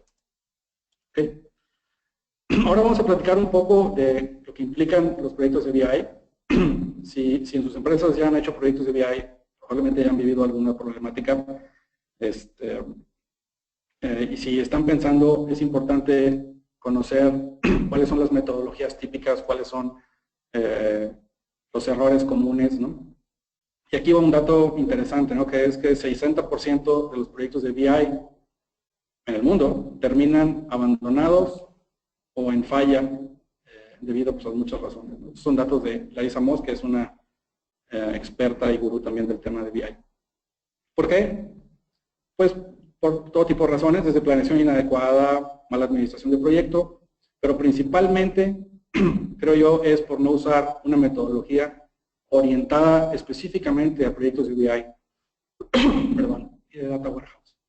Okay. Ahora vamos a platicar un poco de lo que implican los proyectos de BI. Si en sus empresas ya han hecho proyectos de BI, probablemente ya han vivido alguna problemática. Y si están pensando, es importante conocer cuáles son las metodologías típicas, cuáles son los errores comunes, ¿no? Y aquí va un dato interesante, ¿no? Que es que el 60% de los proyectos de BI en el mundo terminan abandonados o en falla debido pues, a muchas razones, ¿no? Son datos de Larissa Moss, que es una experta y gurú también del tema de BI. ¿Por qué? Pues por todo tipo de razones, desde planeación inadecuada, mala administración del proyecto, pero principalmente, creo yo, es por no usar una metodología orientada específicamente a proyectos de BI perdón, y de Data Warehouse.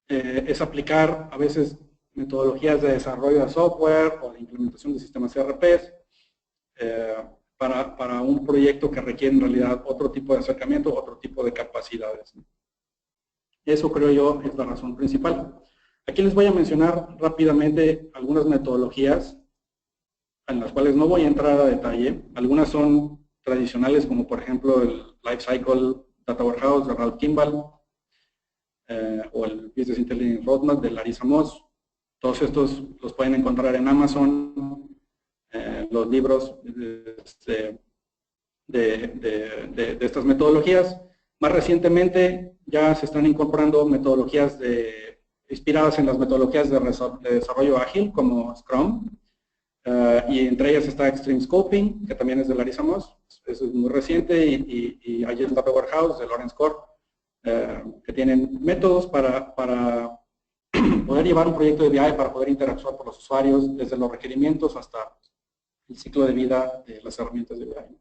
Es aplicar a veces metodologías de desarrollo de software o de implementación de sistemas ERPs para un proyecto que requiere en realidad otro tipo de acercamiento, otro tipo de capacidades. Eso creo yo es la razón principal. Aquí les voy a mencionar rápidamente algunas metodologías en las cuales no voy a entrar a detalle. Algunas son tradicionales como por ejemplo el Lifecycle Data Warehouse de Ralph Kimball o el Business Intelligence Roadmap de Larissa Moss. Todos estos los pueden encontrar en Amazon, los libros de estas metodologías. Más recientemente ya se están incorporando metodologías inspiradas en las metodologías de desarrollo ágil como Scrum, y entre ellas está Extreme Scoping, que también es de Larissa Moss, eso es muy reciente, y Agile Data Warehouse de Lawrence Core, que tienen métodos para poder llevar un proyecto de BI, para poder interactuar con los usuarios desde los requerimientos hasta el ciclo de vida de las herramientas de BI.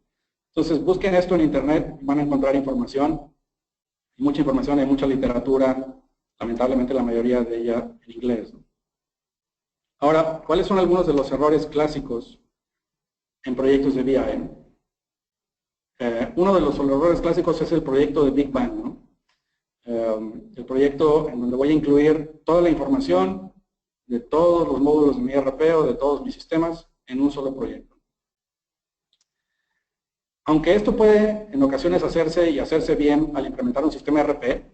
Entonces busquen esto en internet, van a encontrar información mucha información, hay mucha literatura, lamentablemente la mayoría de ella en inglés, ¿no? Ahora, ¿cuáles son algunos de los errores clásicos en proyectos de BI? Uno de los errores clásicos es el proyecto de Big Bang, ¿no? El proyecto en donde voy a incluir toda la información de todos los módulos de mi ERP o de todos mis sistemas en un solo proyecto. Aunque esto puede en ocasiones hacerse y hacerse bien al implementar un sistema ERP,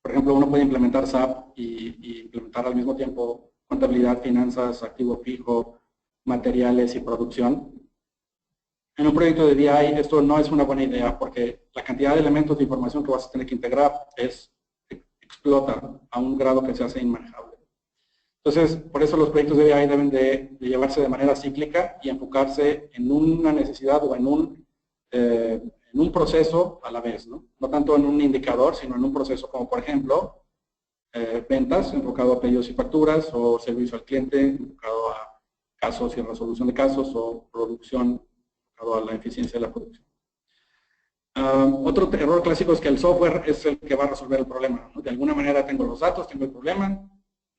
por ejemplo, uno puede implementar SAP y implementar al mismo tiempo contabilidad, finanzas, activo fijo, materiales y producción. En un proyecto de BI esto no es una buena idea porque la cantidad de elementos de información que vas a tener que integrar explota a un grado que se hace inmanejable. Entonces, por eso los proyectos de BI deben de llevarse de manera cíclica y enfocarse en una necesidad o en un proceso a la vez, ¿no? No tanto en un indicador, sino en un proceso como, por ejemplo, ventas, enfocado a pedidos y facturas, o servicio al cliente, enfocado a casos y resolución de casos, o producción, enfocado a la eficiencia de la producción. Otro error clásico es que el software es el que va a resolver el problema, ¿no? De alguna manera tengo los datos, tengo el problema,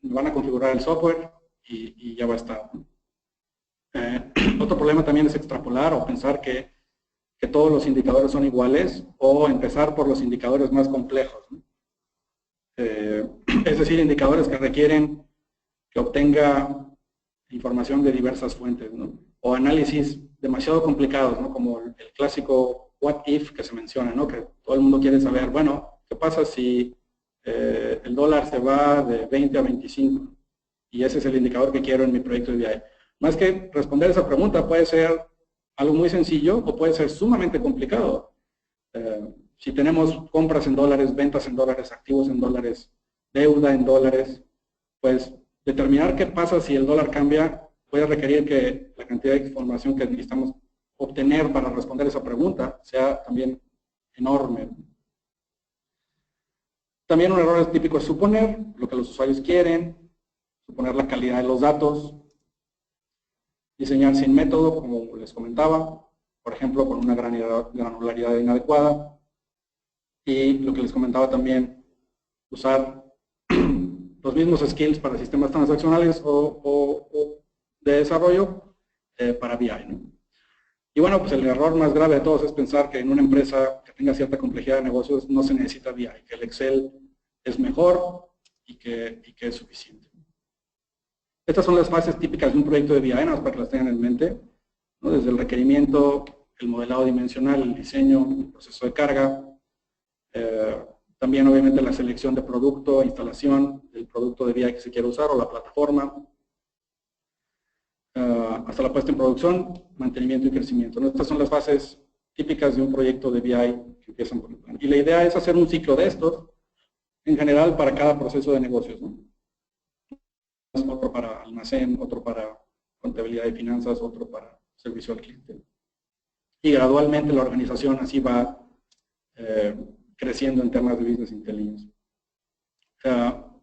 me van a configurar el software y ya va a estar, ¿no? Otro problema también es extrapolar o pensar que todos los indicadores son iguales o empezar por los indicadores más complejos, ¿no? Es decir, indicadores que requieren que obtenga información de diversas fuentes, ¿no? O análisis demasiado complicados, ¿no? Como el clásico what if que se menciona, ¿no? Que todo el mundo quiere saber, bueno, ¿qué pasa si el dólar se va de 20 a 25? Y ese es el indicador que quiero en mi proyecto de BI. Más que responder esa pregunta puede ser algo muy sencillo o puede ser sumamente complicado. Si tenemos compras en dólares, ventas en dólares, activos en dólares, deuda en dólares, pues determinar qué pasa si el dólar cambia puede requerir que la cantidad de información que necesitamos obtener para responder esa pregunta sea también enorme. También un error típico es suponer lo que los usuarios quieren, suponer la calidad de los datos, diseñar sin método, como les comentaba, por ejemplo, con una granularidad inadecuada. Y lo que les comentaba también, usar los mismos skills para sistemas transaccionales o de desarrollo para BI, ¿no? Y bueno, pues el error más grave de todos es pensar que en una empresa que tenga cierta complejidad de negocios no se necesita BI, que el Excel es mejor y que es suficiente. Estas son las fases típicas de un proyecto de BI, nada más para que las tengan en mente, ¿no? Desde el requerimiento, el modelado dimensional, el diseño, el proceso de carga, también obviamente la selección de producto, instalación del producto de BI que se quiere usar o la plataforma, hasta la puesta en producción, mantenimiento y crecimiento, ¿no? Estas son las fases típicas de un proyecto de BI que empiezan por el plan. Y la idea es hacer un ciclo de estos, en general, para cada proceso de negocios, ¿no? Otro para almacén, otro para contabilidad y finanzas, otro para servicio al cliente. Y gradualmente la organización así va creciendo en temas de Business Intelligence.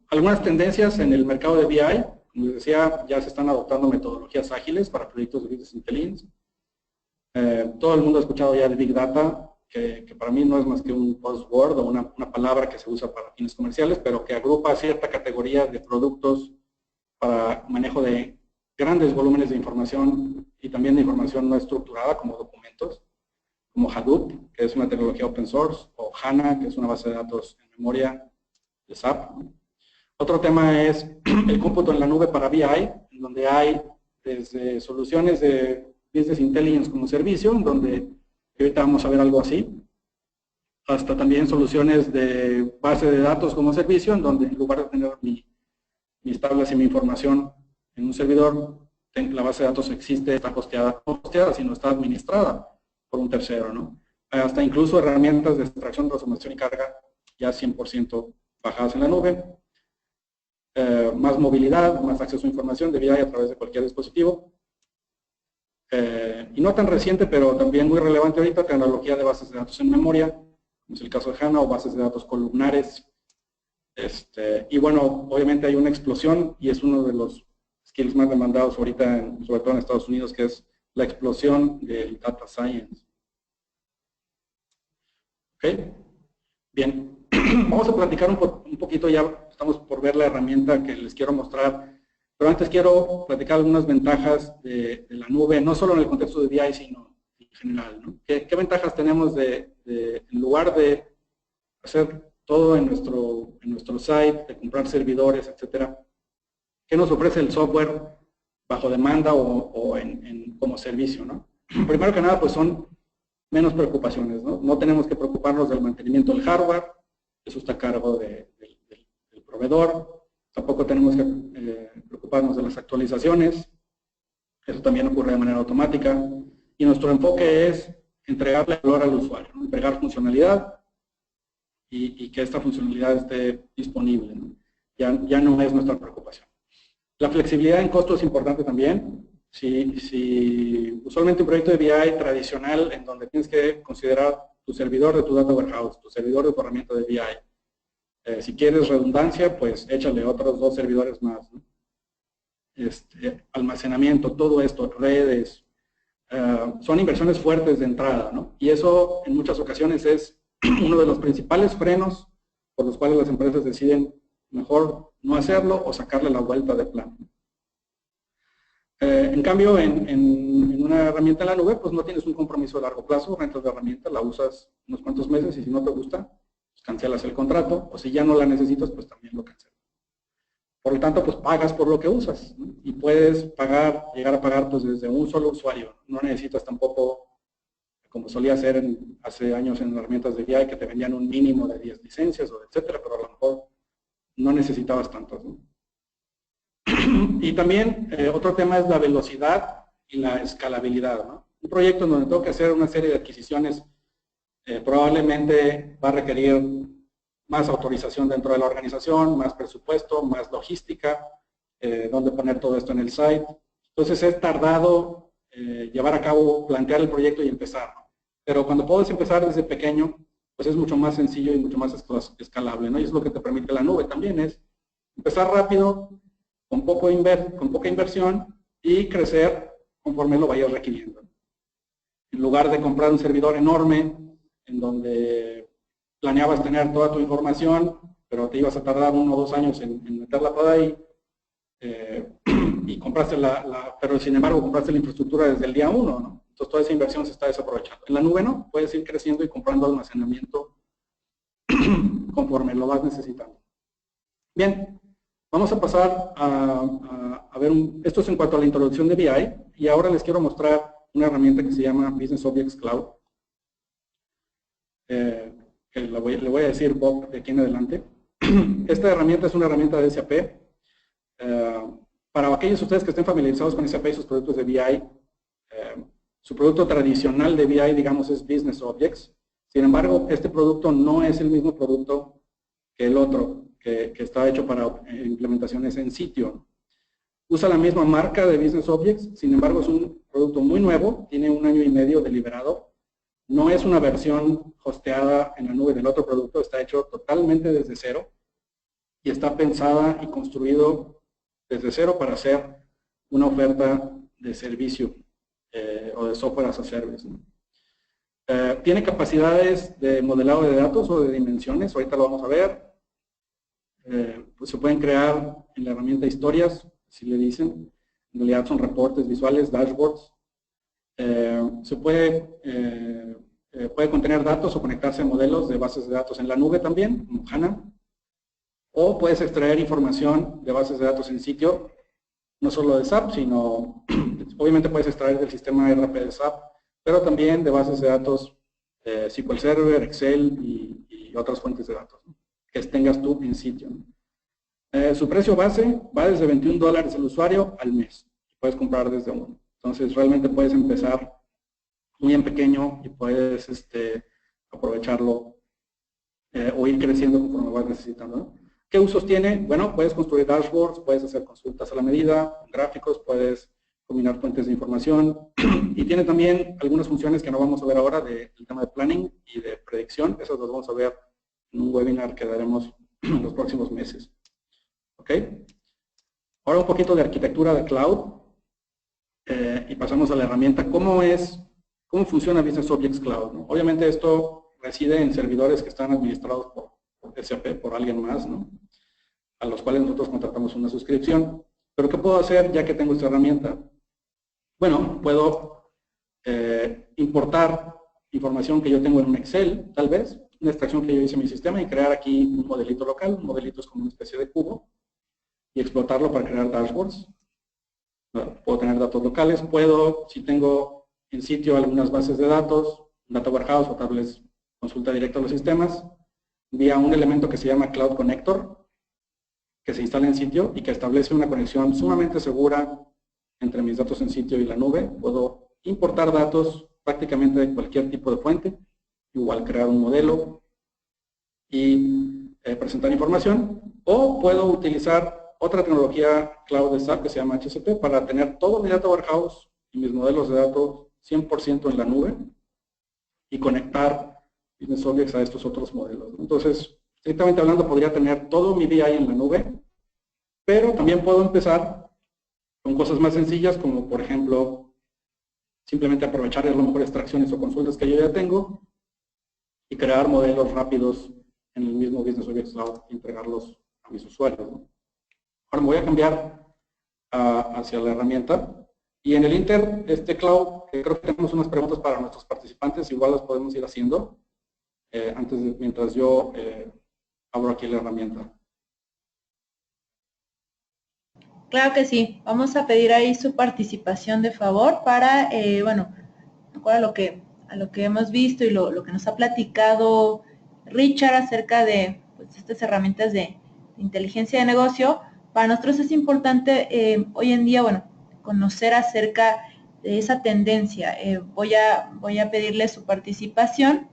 Algunas tendencias en el mercado de BI, como les decía, ya se están adoptando metodologías ágiles para proyectos de Business Intelligence. Todo el mundo ha escuchado ya de Big Data, que para mí no es más que un buzzword o una palabra que se usa para fines comerciales, pero que agrupa cierta categoría de productos para manejo de grandes volúmenes de información y también de información no estructurada como documentos, como Hadoop, que es una tecnología open source, o HANA, que es una base de datos en memoria de SAP. Otro tema es el cómputo en la nube para BI, en donde hay desde soluciones de Business Intelligence como servicio, en donde ahorita vamos a ver algo así, hasta también soluciones de base de datos como servicio, en donde en lugar de tener mis tablas y mi información en un servidor, la base de datos existe, está hosteada, no hosteada, sino está administrada por un tercero, ¿no? Hasta incluso herramientas de extracción, transformación y carga ya 100% bajadas en la nube. Más movilidad, más acceso a información de BI a través de cualquier dispositivo. Y no tan reciente, pero también muy relevante ahorita, tecnología de bases de datos en memoria, como es el caso de HANA, o bases de datos columnares. Y bueno, obviamente hay una explosión y es uno de los skills más demandados ahorita, sobre todo en Estados Unidos, que es la explosión del Data Science. ¿Ok? Bien. Vamos a platicar un poquito, ya estamos por ver la herramienta que les quiero mostrar, pero antes quiero platicar algunas ventajas de la nube, no solo en el contexto de BI, sino en general, ¿no? ¿Qué ventajas tenemos en lugar de hacer todo en nuestro site, de comprar servidores, etcétera? ¿Qué nos ofrece el software bajo demanda o como servicio, ¿no? Primero que nada, pues son menos preocupaciones, ¿no? No tenemos que preocuparnos del mantenimiento del hardware, eso está a cargo del proveedor. Tampoco tenemos que preocuparnos de las actualizaciones, eso también ocurre de manera automática. Y nuestro enfoque es entregarle valor al usuario, ¿no? Entregar funcionalidad y que esta funcionalidad esté disponible, ¿no? Ya no es nuestra preocupación. La flexibilidad en costo es importante también. Si usualmente un proyecto de BI tradicional en donde tienes que considerar tu servidor de tu data warehouse, tu servidor de tu herramienta de BI, si quieres redundancia, pues échale otros 2 servidores más, ¿no? Almacenamiento, todo esto, redes, son inversiones fuertes de entrada, ¿no? Y eso en muchas ocasiones es uno de los principales frenos por los cuales las empresas deciden mejor no hacerlo o sacarle la vuelta de plano. En cambio, en una herramienta en la nube, pues no tienes un compromiso a largo plazo, rentas la herramienta, la usas unos cuantos meses y si no te gusta, pues cancelas el contrato, o si ya no la necesitas, pues también lo cancelas. Por lo tanto, pues pagas por lo que usas, ¿no? Y puedes llegar a pagar pues desde un solo usuario. No necesitas tampoco, como solía hacer hace años en herramientas de BI, que te vendían un mínimo de 10 licencias o etcétera, pero a lo mejor no necesitabas tantas, ¿no? Y también otro tema es la velocidad y la escalabilidad, ¿no? Un proyecto en donde tengo que hacer una serie de adquisiciones probablemente va a requerir más autorización dentro de la organización, más presupuesto, más logística, dónde poner todo esto en el site. Entonces es tardado llevar a cabo, plantear el proyecto y empezar, ¿no? Pero cuando puedes empezar desde pequeño, pues es mucho más sencillo y mucho más escalable, ¿no? Y es lo que te permite la nube también, es empezar rápido, con poca inversión y crecer conforme lo vayas requiriendo. En lugar de comprar un servidor enorme en donde planeabas tener toda tu información, pero te ibas a tardar 1 o 2 años en meterla toda ahí, y compraste pero sin embargo compraste la infraestructura desde el día 1, ¿no? Entonces toda esa inversión se está desaprovechando. En la nube no, puedes ir creciendo y comprando almacenamiento conforme lo vas necesitando. Bien. Vamos a pasar a ver, esto es en cuanto a la introducción de BI, y ahora les quiero mostrar una herramienta que se llama Business Objects Cloud, que le voy a decir Bob de aquí en adelante. Esta herramienta es una herramienta de SAP. Para aquellos de ustedes que estén familiarizados con SAP y sus productos de BI, su producto tradicional de BI, digamos, es Business Objects. Sin embargo, este producto no es el mismo producto que el otro, que está hecho para implementaciones en sitio. Usa la misma marca de Business Objects, sin embargo es un producto muy nuevo, tiene 1 año y medio de liberado. No es una versión hosteada en la nube del otro producto, está hecho totalmente desde cero y está pensada y construido desde cero para hacer una oferta de servicio o de software as a service, ¿no? Tiene capacidades de modelado de datos o de dimensiones, ahorita lo vamos a ver. Pues se pueden crear en la herramienta historias, si le dicen, en realidad son reportes visuales, dashboards. Se puede contener datos o conectarse a modelos de bases de datos en la nube también, como HANA. O puedes extraer información de bases de datos en sitio, no solo de SAP, sino obviamente puedes extraer del sistema ERP de SAP, pero también de bases de datos SQL Server, Excel y otras fuentes de datos, ¿no?, que tengas tú en sitio, ¿no? Su precio base va desde $21 el usuario al mes. Puedes comprar desde 1. Entonces realmente puedes empezar muy en pequeño y puedes aprovecharlo o ir creciendo conforme vas necesitando, ¿no? ¿Qué usos tiene? Bueno, puedes construir dashboards, puedes hacer consultas a la medida, gráficos, puedes combinar fuentes de información y tiene también algunas funciones que no vamos a ver ahora del tema de planning y de predicción. Eso lo vamos a ver en un webinar que daremos en los próximos meses. ¿Ok? Ahora un poquito de arquitectura de cloud y pasamos a la herramienta. ¿Cómo funciona Business Objects Cloud, ¿no? Obviamente esto reside en servidores que están administrados por SAP por alguien más, ¿no? A los cuales nosotros contratamos una suscripción. Pero ¿qué puedo hacer ya que tengo esta herramienta? Bueno, puedo importar información que yo tengo en un Excel, tal vez, una extracción que yo hice en mi sistema y crear aquí un modelito local. Un modelito es como una especie de cubo y explotarlo para crear dashboards. Puedo tener datos locales, puedo, si tengo en sitio algunas bases de datos, Data Warehouse o tal vez consulta directa a los sistemas, vía un elemento que se llama Cloud Connector, que se instala en sitio y que establece una conexión sumamente segura entre mis datos en sitio y la nube. Puedo importar datos prácticamente de cualquier tipo de fuente, igual crear un modelo y presentar información, o puedo utilizar otra tecnología cloud de SAP que se llama HCP para tener todo mi Data Warehouse y mis modelos de datos 100% en la nube y conectar Business Objects a estos otros modelos. Entonces, estrictamente hablando, podría tener todo mi BI en la nube, pero también puedo empezar con cosas más sencillas, como por ejemplo, simplemente aprovechar a lo mejor extracciones o consultas que yo ya tengo y crear modelos rápidos en el mismo Business Objects Cloud y entregarlos a mis usuarios, ¿no? Ahora me voy a cambiar hacia la herramienta. Y en el Inter, Cloud, creo que tenemos unas preguntas para nuestros participantes, igual las podemos ir haciendo mientras yo abro aquí la herramienta. Claro que sí, vamos a pedir ahí su participación de favor para, bueno, de acuerdo a lo que hemos visto y lo que nos ha platicado Richard acerca de pues, estas herramientas de inteligencia de negocio. Para nosotros es importante hoy en día, bueno, conocer acerca de esa tendencia. Voy a pedirle su participación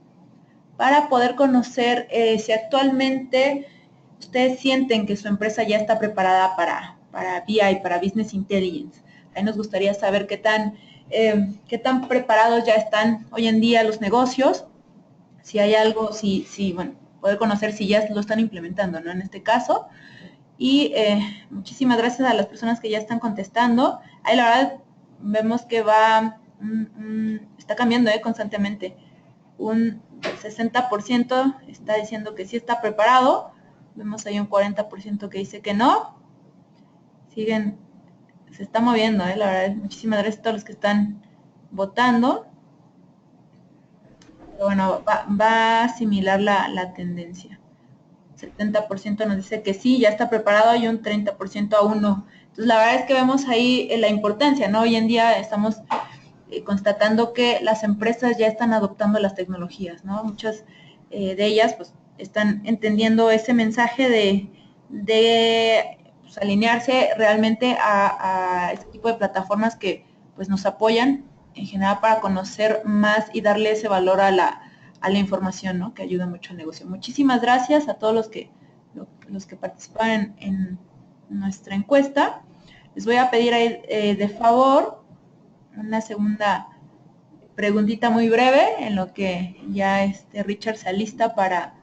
para poder conocer si actualmente ustedes sienten que su empresa ya está preparada para BI, para Business Intelligence. Ahí nos gustaría saber qué tan preparados ya están hoy en día los negocios, si hay algo, bueno, poder conocer si ya lo están implementando, ¿no? En este caso. Y muchísimas gracias a las personas que ya están contestando. Ahí la verdad vemos que está cambiando constantemente. Un 60% está diciendo que sí está preparado. Vemos ahí un 40% que dice que no. Se está moviendo, la verdad. Muchísimas gracias a todos los que están votando. Pero bueno, va a similar la tendencia. 70% nos dice que sí, ya está preparado y un 30% aún no. Entonces, la verdad es que vemos ahí la importancia, ¿no? Hoy en día estamos constatando que las empresas ya están adoptando las tecnologías, ¿no? Muchas de ellas, pues, están entendiendo ese mensaje de pues, alinearse realmente a este tipo de plataformas que, pues, nos apoyan en general para conocer más y darle ese valor a la información, ¿no? Que ayuda mucho al negocio. Muchísimas gracias a todos los que participan en nuestra encuesta. Les voy a pedir ahí, de favor una segunda preguntita muy breve en lo que ya Richard se alista para...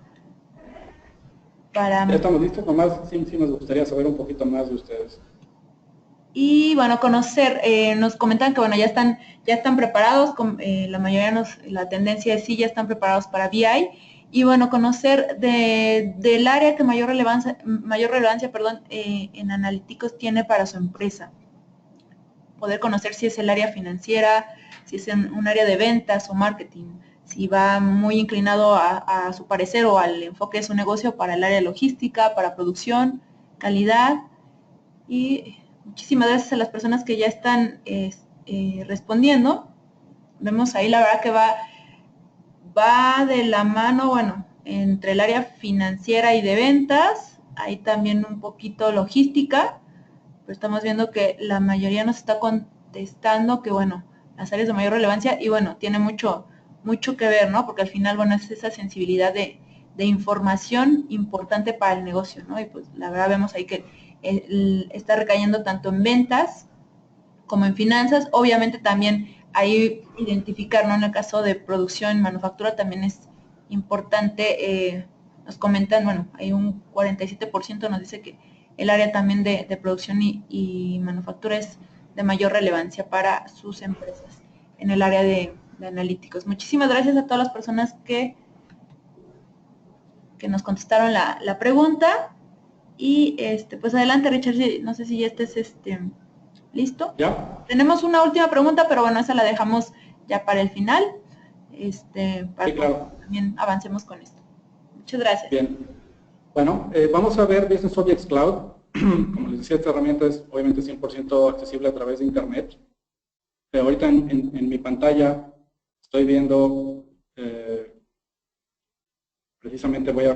Ya estamos listos, nomás sí nos gustaría saber un poquito más de ustedes. Y bueno, conocer, nos comentan que bueno, ya están preparados, la mayoría la tendencia es sí, ya están preparados para BI, y bueno, conocer del área que mayor relevancia en analíticos tiene para su empresa. Poder conocer si es el área financiera, si es en un área de ventas o marketing, si va muy inclinado a su parecer o al enfoque de su negocio para el área logística, para producción, calidad. Y muchísimas gracias a las personas que ya están respondiendo. Vemos ahí la verdad que va de la mano, bueno, entre el área financiera y de ventas, hay también un poquito logística, pero estamos viendo que la mayoría nos está contestando que, bueno, las áreas de mayor relevancia, y bueno, tiene mucho que ver, ¿no? Porque al final, bueno, es esa sensibilidad de información importante para el negocio, ¿no? Y pues la verdad vemos ahí que está recayendo tanto en ventas como en finanzas. Obviamente también ahí identificar, ¿no? En el caso de producción, manufactura también es importante. Nos comentan, bueno, hay un 47% nos dice que el área también de producción y manufactura es de mayor relevancia para sus empresas en el área de analíticos. Muchísimas gracias a todas las personas que que nos contestaron la pregunta. Y pues adelante, Richard, no sé si ya estés listo. ¿Ya? Tenemos una última pregunta, pero bueno, esa la dejamos ya para el final, para Sí, claro. que también avancemos con esto. Muchas gracias. Bien. Bueno, vamos a ver Business Objects Cloud. Como les decía, esta herramienta es obviamente 100% accesible a través de Internet. Ahorita en mi pantalla estoy viendo, precisamente voy a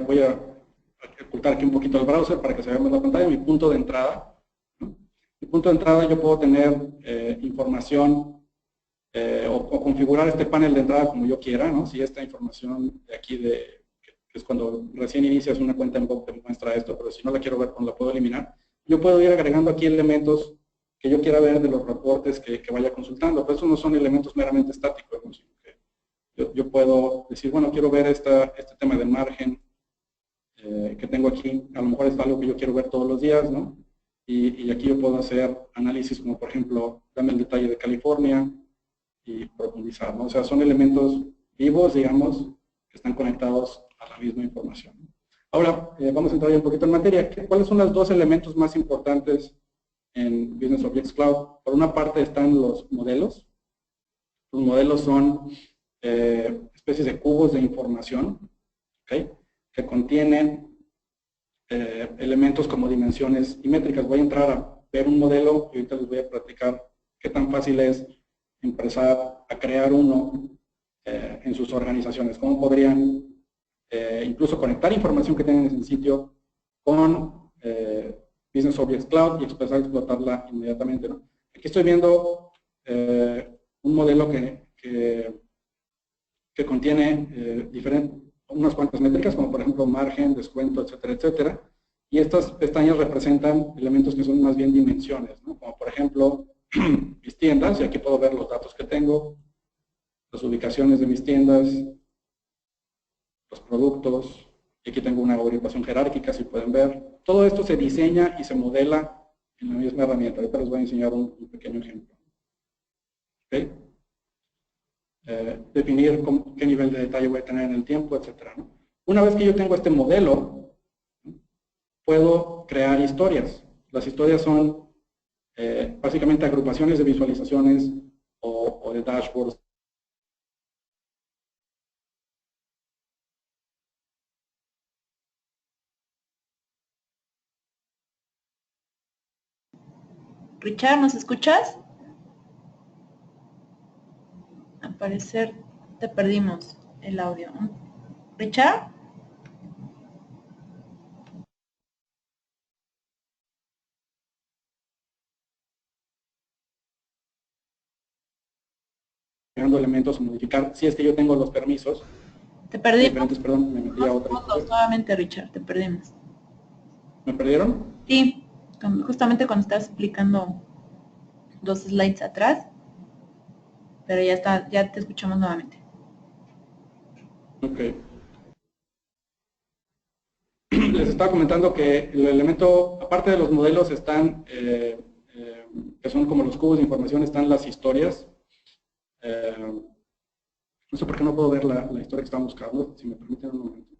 ocultar aquí un poquito el browser para que se vea más la pantalla, mi punto de entrada. ¿No? Mi punto de entrada yo puedo tener información o configurar este panel de entrada como yo quiera, ¿no? Si esta información de aquí, que es cuando recién inicias una cuenta en Bob, te muestra esto, pero si no la quiero ver, pues la puedo eliminar. Yo puedo ir agregando aquí elementos que yo quiera ver de los reportes que vaya consultando, pero esos no son elementos meramente estáticos, ¿no? Sino que yo puedo decir, bueno, quiero ver este tema de margen que tengo aquí, a lo mejor es algo que yo quiero ver todos los días, ¿no? Y aquí yo puedo hacer análisis como, por ejemplo, dame el detalle de California y profundizar, ¿no? O sea, son elementos vivos, digamos, que están conectados a la misma información. Ahora, vamos a entrar ya un poquito en materia. ¿Cuáles son los dos elementos más importantes en Business Objects Cloud? Por una parte están los modelos. Los modelos son especies de cubos de información, ¿okay? Que contienen elementos como dimensiones y métricas. Voy a entrar a ver un modelo y ahorita les voy a platicar qué tan fácil es empezar a crear uno en sus organizaciones. Cómo podrían incluso conectar información que tienen en el sitio con Business Objects Cloud y empezar a explotarla inmediatamente, ¿no? Aquí estoy viendo un modelo que contiene unas cuantas métricas, como por ejemplo margen, descuento, etcétera, etcétera. Y estas pestañas representan elementos que son más bien dimensiones, ¿no? Como por ejemplo mis tiendas, y aquí puedo ver los datos que tengo, las ubicaciones de mis tiendas, los productos, y aquí tengo una agrupación jerárquica, si pueden ver. Todo esto se diseña y se modela en la misma herramienta. Ahorita les voy a enseñar un pequeño ejemplo. ¿Okay? Definir qué nivel de detalle voy a tener en el tiempo, etcétera, ¿no? Una vez que yo tengo este modelo, puedo crear historias. Las historias son básicamente agrupaciones de visualizaciones o de dashboards. Richard, ¿nos escuchas? Al parecer te perdimos el audio. ¿Richard? Creando elementos o modificar, si es que yo tengo los permisos. Te perdimos. Perdón, me metí a otra. Nuevamente, Richard, te perdimos. ¿Me perdieron? Sí, justamente cuando estás explicando 2 slides atrás, pero ya está, ya te escuchamos nuevamente. Ok. Les estaba comentando que el elemento, aparte de los modelos, están, que son como los cubos de información, están las historias. No sé por qué no puedo ver la historia que estaba buscando. Si me permiten un momento.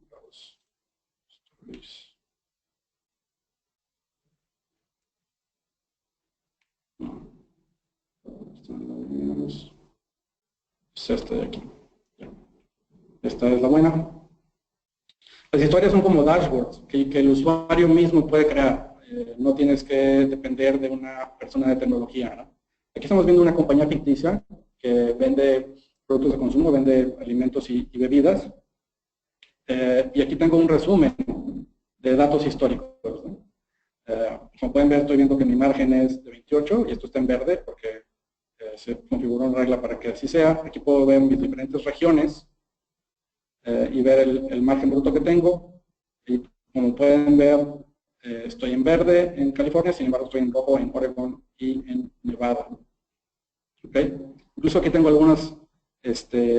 Es esta de aquí. Esta es la buena. Las historias son como dashboards que el usuario mismo puede crear. No tienes que depender de una persona de tecnología, ¿no? Aquí estamos viendo una compañía ficticia que vende productos de consumo, vende alimentos y bebidas. Y aquí tengo un resumen de datos históricos, ¿no? Como pueden ver, estoy viendo que mi margen es de 28 y esto está en verde porque se configuró una regla para que así sea. Aquí puedo ver mis diferentes regiones y ver el margen bruto que tengo. Y como pueden ver, estoy en verde en California, sin embargo estoy en rojo en Oregon y en Nevada. ¿Okay? Incluso aquí tengo algunas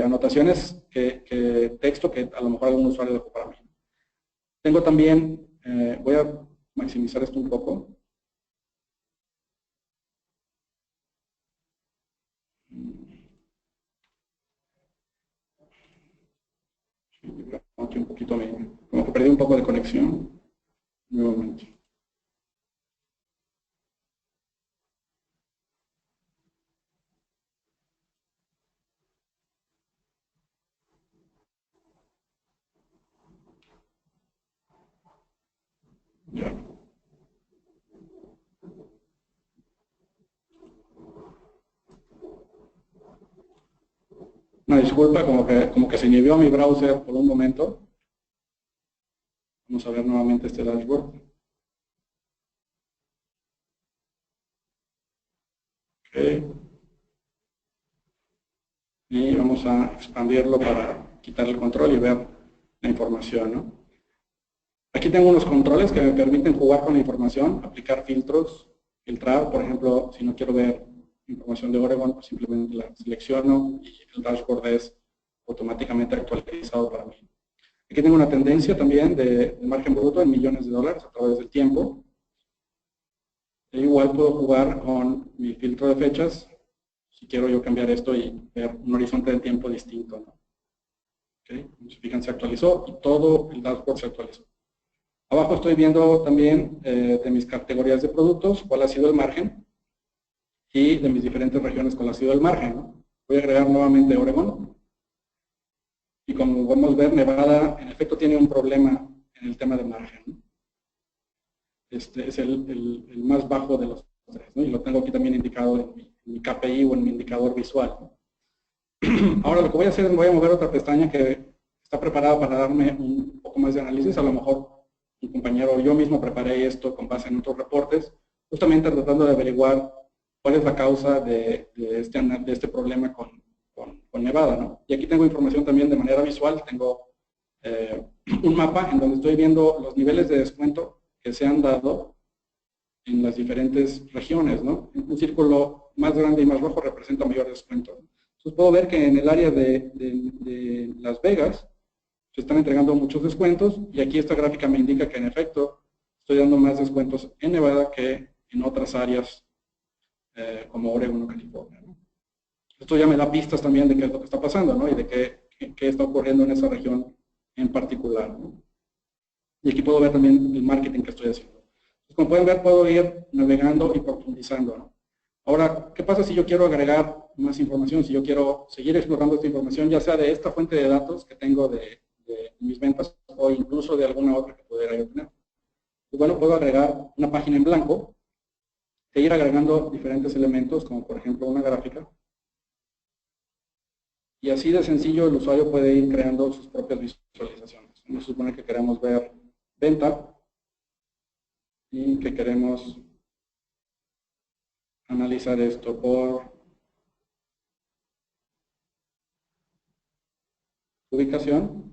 anotaciones texto que a lo mejor algún usuario dejó para mí. Tengo también, voy a maximizar esto un poco. Aquí un poquito como que perdí un poco de conexión. Nuevamente. Ya. Una disculpa, como que se inhibió mi browser por un momento. Vamos a ver nuevamente este dashboard. Okay. Y vamos a expandirlo para quitar el control y ver la información, ¿no? Aquí tengo unos controles que me permiten jugar con la información, aplicar filtros, filtrar, por ejemplo, si no quiero ver información de Oregon, pues simplemente la selecciono y el dashboard es automáticamente actualizado para mí. Aquí tengo una tendencia también de margen bruto en millones de dólares a través del tiempo. E igual puedo jugar con mi filtro de fechas, si quiero yo cambiar esto y ver un horizonte de tiempo distinto, ¿no? Okay. Si fijan, se actualizó y todo el dashboard se actualizó. Abajo estoy viendo también de mis categorías de productos cuál ha sido el margen y de mis diferentes regiones cuál ha sido el margen, ¿no? Voy a agregar nuevamente Oregon. Y como podemos ver, Nevada en efecto tiene un problema en el tema de margen, ¿no? Este es el más bajo de los tres, ¿no? Y lo tengo aquí también indicado en mi KPI o en mi indicador visual, ¿no? Ahora lo que voy a hacer es voy a mover otra pestaña que está preparada para darme un poco más de análisis. A lo mejor un compañero o yo mismo preparé esto con base en otros reportes, justamente tratando de averiguar cuál es la causa de este problema con Nevada, ¿no? Y aquí tengo información también de manera visual. Tengo un mapa en donde estoy viendo los niveles de descuento que se han dado en las diferentes regiones, ¿no? Un círculo más grande y más rojo representa mayor descuento. Entonces puedo ver que en el área de Las Vegas se están entregando muchos descuentos y aquí esta gráfica me indica que en efecto estoy dando más descuentos en Nevada que en otras áreas como Oregon o California, ¿no? Esto ya me da pistas también de qué es lo que está pasando, ¿no? Y de qué está ocurriendo en esa región en particular, ¿no? Y aquí puedo ver también el marketing que estoy haciendo. Entonces, como pueden ver, puedo ir navegando y profundizando, ¿no? Ahora, ¿qué pasa si yo quiero agregar más información? Si yo quiero seguir explorando esta información, ya sea de esta fuente de datos que tengo de mis ventas o incluso de alguna otra que pudiera yo tener. Pues bueno, puedo agregar una página en blanco e ir agregando diferentes elementos, como por ejemplo una gráfica. Y así de sencillo el usuario puede ir creando sus propias visualizaciones. Vamos a suponer que queremos ver venta y que queremos analizar esto por ubicación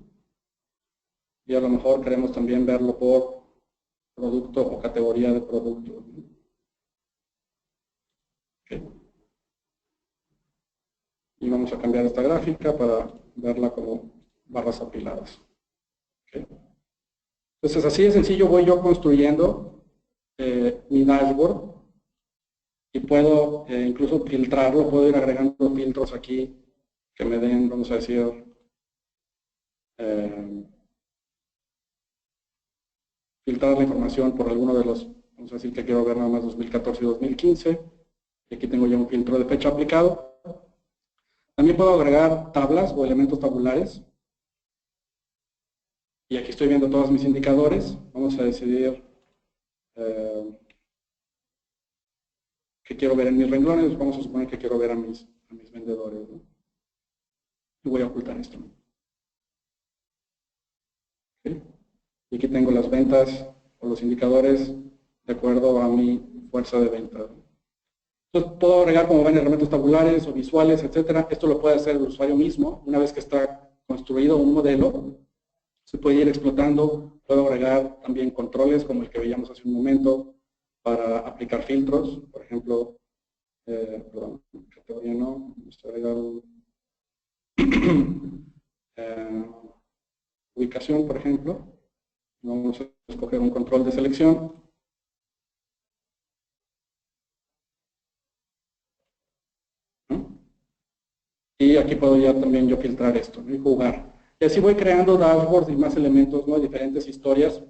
y a lo mejor queremos también verlo por producto o categoría de producto. Okay. Y vamos a cambiar esta gráfica para verla como barras apiladas. Okay. Entonces así de sencillo voy yo construyendo mi dashboard y puedo incluso filtrarlo, puedo ir agregando filtros aquí que me den, vamos a decir, filtrar la información por alguno de los, vamos a decir que quiero ver nada más 2014 y 2015, y aquí tengo ya un filtro de fecha aplicado. También puedo agregar tablas o elementos tabulares, y aquí estoy viendo todos mis indicadores. Vamos a decidir qué quiero ver en mis renglones. Vamos a suponer que quiero ver a mis vendedores, ¿no? Y voy a ocultar esto. ¿Okay? Y aquí tengo las ventas o los indicadores de acuerdo a mi fuerza de venta. Entonces puedo agregar, como ven, elementos tabulares o visuales, etcétera. Esto lo puede hacer el usuario mismo. Una vez que está construido un modelo, se puede ir explotando. Puedo agregar también controles como el que veíamos hace un momento para aplicar filtros. Por ejemplo, perdón, categoría no, vamos a agregar ubicación, por ejemplo. Vamos a escoger un control de selección. ¿No? Y aquí puedo ya también yo filtrar esto, ¿no? Y jugar. Y así voy creando dashboards y más elementos, ¿no? Diferentes historias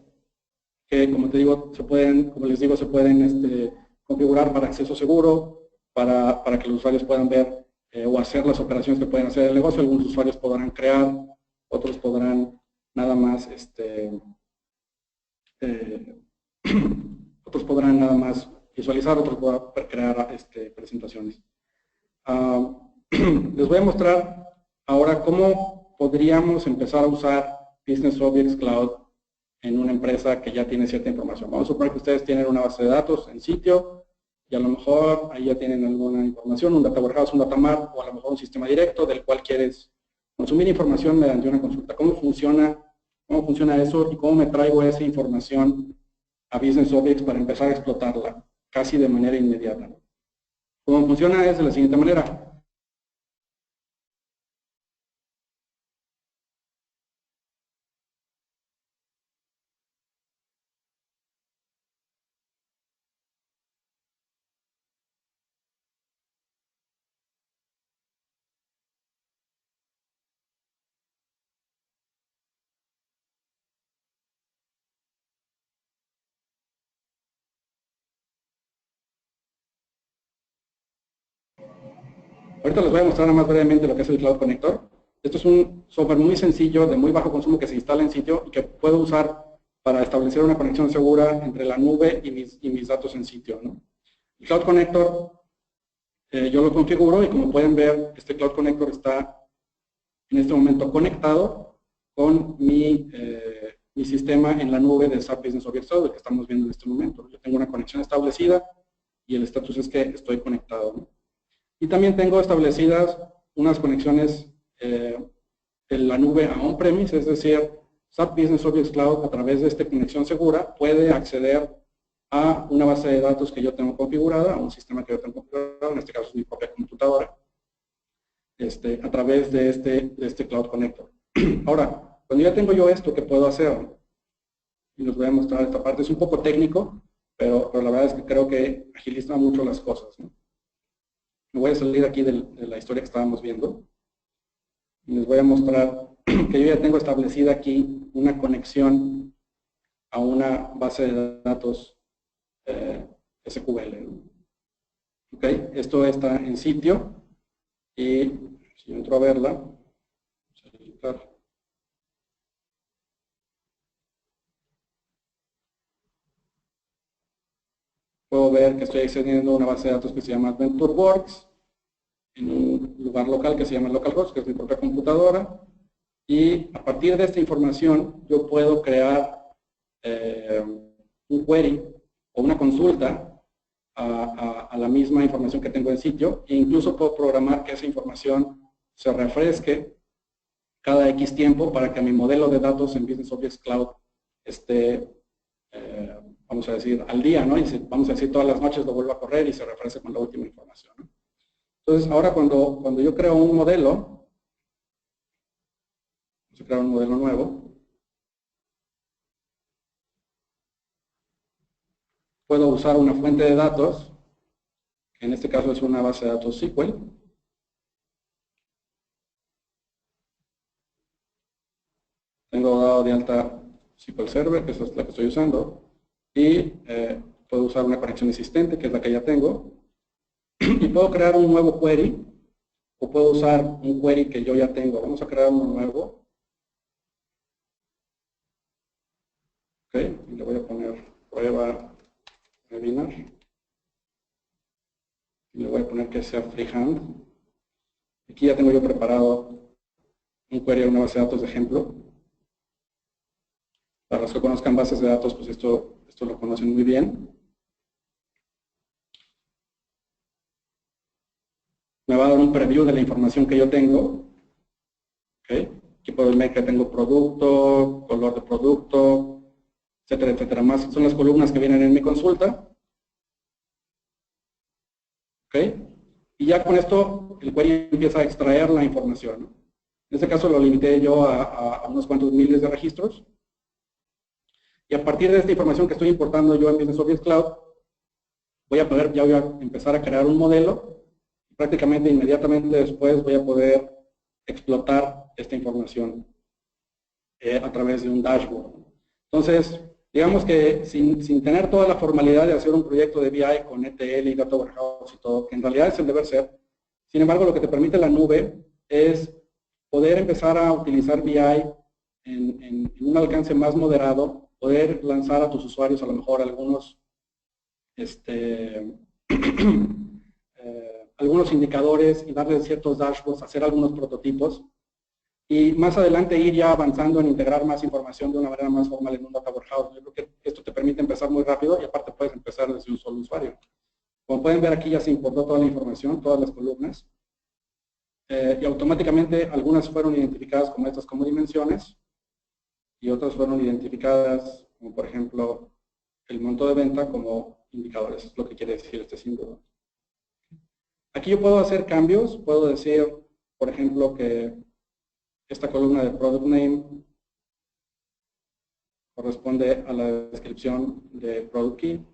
que, como te digo, se pueden, como les digo, se pueden configurar para acceso seguro, para que los usuarios puedan ver o hacer las operaciones que pueden hacer en el negocio. Algunos usuarios podrán crear, otros podrán nada más, otros podrán nada más visualizar, otros podrán crear presentaciones. Les voy a mostrar ahora cómo podríamos empezar a usar Business Objects Cloud en una empresa que ya tiene cierta información. Vamos a suponer que ustedes tienen una base de datos en sitio y a lo mejor ahí ya tienen alguna información, un data warehouse, un data mart o a lo mejor un sistema directo del cual quieres consumir información mediante una consulta. ¿Cómo funciona eso y cómo me traigo esa información a Business Objects para empezar a explotarla casi de manera inmediata? ¿Cómo funciona? Es de la siguiente manera. Ahorita les voy a mostrar nada más brevemente lo que es el Cloud Connector. Esto es un software muy sencillo, de muy bajo consumo, que se instala en sitio y que puedo usar para establecer una conexión segura entre la nube y mis datos en sitio, ¿no? El Cloud Connector, yo lo configuro y como pueden ver, este Cloud Connector está en este momento conectado con mi sistema en la nube de SAP Business Objects Cloud, que estamos viendo en este momento. Yo tengo una conexión establecida y el estatus es que estoy conectado, ¿no? Y también tengo establecidas unas conexiones de la nube a on-premise, es decir, SAP Business Objects Cloud a través de esta conexión segura puede acceder a una base de datos que yo tengo configurada, a un sistema que yo tengo configurado, en este caso es mi propia computadora, a través de este Cloud Connector. Ahora, cuando ya tengo yo esto, ¿qué puedo hacer? Y les voy a mostrar esta parte, es un poco técnico, pero la verdad es que creo que agiliza mucho las cosas, ¿no? Me voy a salir aquí de la historia que estábamos viendo y les voy a mostrar que yo ya tengo establecida aquí una conexión a una base de datos SQL, ¿no? Ok, esto está en sitio y si yo entro a verla, puedo ver que estoy accediendo a una base de datos que se llama AdventureWorks, en un lugar local que se llama localhost, que es mi propia computadora, y a partir de esta información yo puedo crear un query o una consulta a la misma información que tengo en sitio, e incluso puedo programar que esa información se refresque cada X tiempo para que mi modelo de datos en Business Objects Cloud esté, vamos a decir, al día, ¿no? Y vamos a decir, todas las noches lo vuelvo a correr y se refresque con la última información, ¿no? Entonces, ahora cuando yo creo un modelo, vamos a crear un modelo nuevo, puedo usar una fuente de datos, que en este caso es una base de datos SQL. Tengo dado de alta SQL Server, que es la que estoy usando, y puedo usar una conexión existente, que es la que ya tengo, y puedo crear un nuevo query, o puedo usar un query que yo ya tengo. Vamos a crear uno nuevo. Ok, y le voy a poner prueba webinar. Y le voy a poner que sea freehand. Aquí ya tengo yo preparado un query a una base de datos de ejemplo. Para los que conozcan bases de datos, pues esto lo conocen muy bien. Me va a dar un preview de la información que yo tengo. Okay. Aquí puedo ver que tengo producto, color de producto, etcétera, etcétera. Más son las columnas que vienen en mi consulta. Okay. Y ya con esto el query empieza a extraer la información, ¿no? En este caso lo limité yo a unos cuantos miles de registros. Y a partir de esta información que estoy importando yo en Business Objects Cloud, voy a poder ya voy a empezar a crear un modelo. Prácticamente inmediatamente después voy a poder explotar esta información a través de un dashboard. Entonces, digamos que sin tener toda la formalidad de hacer un proyecto de BI con ETL y Data Warehouse y todo, que en realidad es el deber ser, sin embargo, lo que te permite la nube es poder empezar a utilizar BI en un alcance más moderado, poder lanzar a tus usuarios a lo mejor algunos algunos indicadores y darles ciertos dashboards, hacer algunos prototipos y más adelante ir ya avanzando en integrar más información de una manera más formal en un Data Warehouse. Yo creo que esto te permite empezar muy rápido y aparte puedes empezar desde un solo usuario. Como pueden ver aquí ya se importó toda la información, todas las columnas y automáticamente algunas fueron identificadas como estas como dimensiones y otras fueron identificadas como por ejemplo el monto de venta como indicadores, es lo que quiere decir este símbolo. Aquí yo puedo hacer cambios, puedo decir, por ejemplo, que esta columna de Product Name corresponde a la descripción de Product Key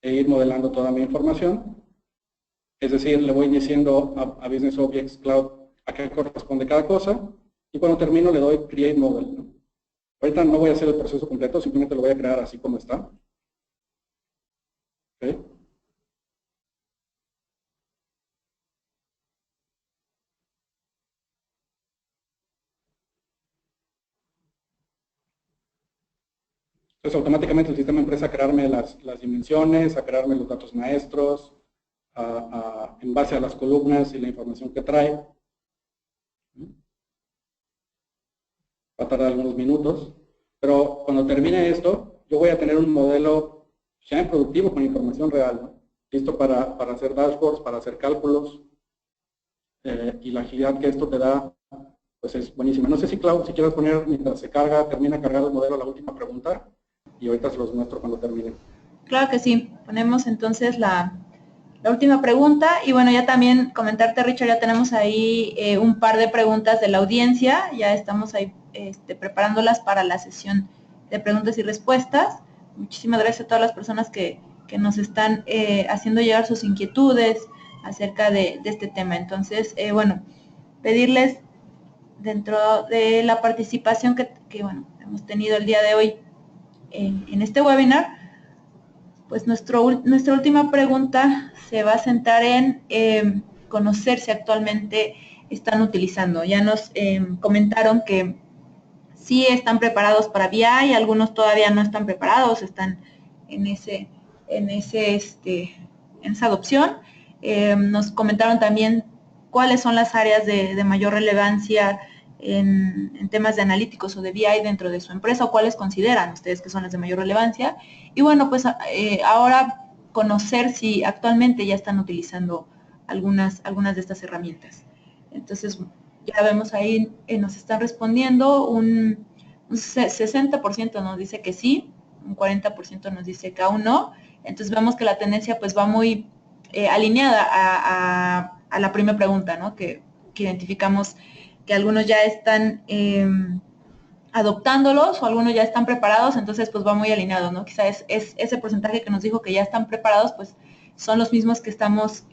e ir modelando toda mi información. Es decir, le voy diciendo a Business Objects Cloud a qué corresponde cada cosa y cuando termino le doy Create Model, ¿no? Ahorita no voy a hacer el proceso completo, simplemente lo voy a crear así como está. ¿Okay? Entonces automáticamente el sistema empieza a crearme las dimensiones, a crearme los datos maestros, en base a las columnas y la información que trae. Va a tardar algunos minutos, pero cuando termine esto, yo voy a tener un modelo ya en productivo con información real, ¿no? Listo para hacer dashboards, para hacer cálculos, y la agilidad que esto te da, pues es buenísima. No sé si, Clau, si quieres poner, mientras se carga, termina cargado el modelo, la última pregunta, y ahorita se los muestro cuando termine. Claro que sí. Ponemos entonces la última pregunta y bueno, ya también comentarte, Richard, ya tenemos ahí un par de preguntas de la audiencia, ya estamos ahí preparándolas para la sesión de preguntas y respuestas. Muchísimas gracias a todas las personas que nos están haciendo llegar sus inquietudes acerca de este tema. Entonces, bueno, pedirles dentro de la participación que bueno, hemos tenido el día de hoy en este webinar, pues nuestra última pregunta se va a centrar en conocer si actualmente están utilizando. Ya nos comentaron que sí están preparados para BI, algunos todavía no están preparados, están en esa adopción. Nos comentaron también cuáles son las áreas de mayor relevancia en temas de analíticos o de BI dentro de su empresa, o cuáles consideran ustedes que son las de mayor relevancia. Y bueno, pues ahora conocer si actualmente ya están utilizando algunas de estas herramientas. Entonces, ya vemos ahí, nos están respondiendo, un 60% nos dice que sí, un 40% nos dice que aún no. Entonces vemos que la tendencia pues va muy alineada a la primera pregunta, ¿no? Que identificamos que algunos ya están adoptándolos o algunos ya están preparados, entonces pues va muy alineado, ¿no? Quizás es ese porcentaje que nos dijo que ya están preparados, pues son los mismos que estamos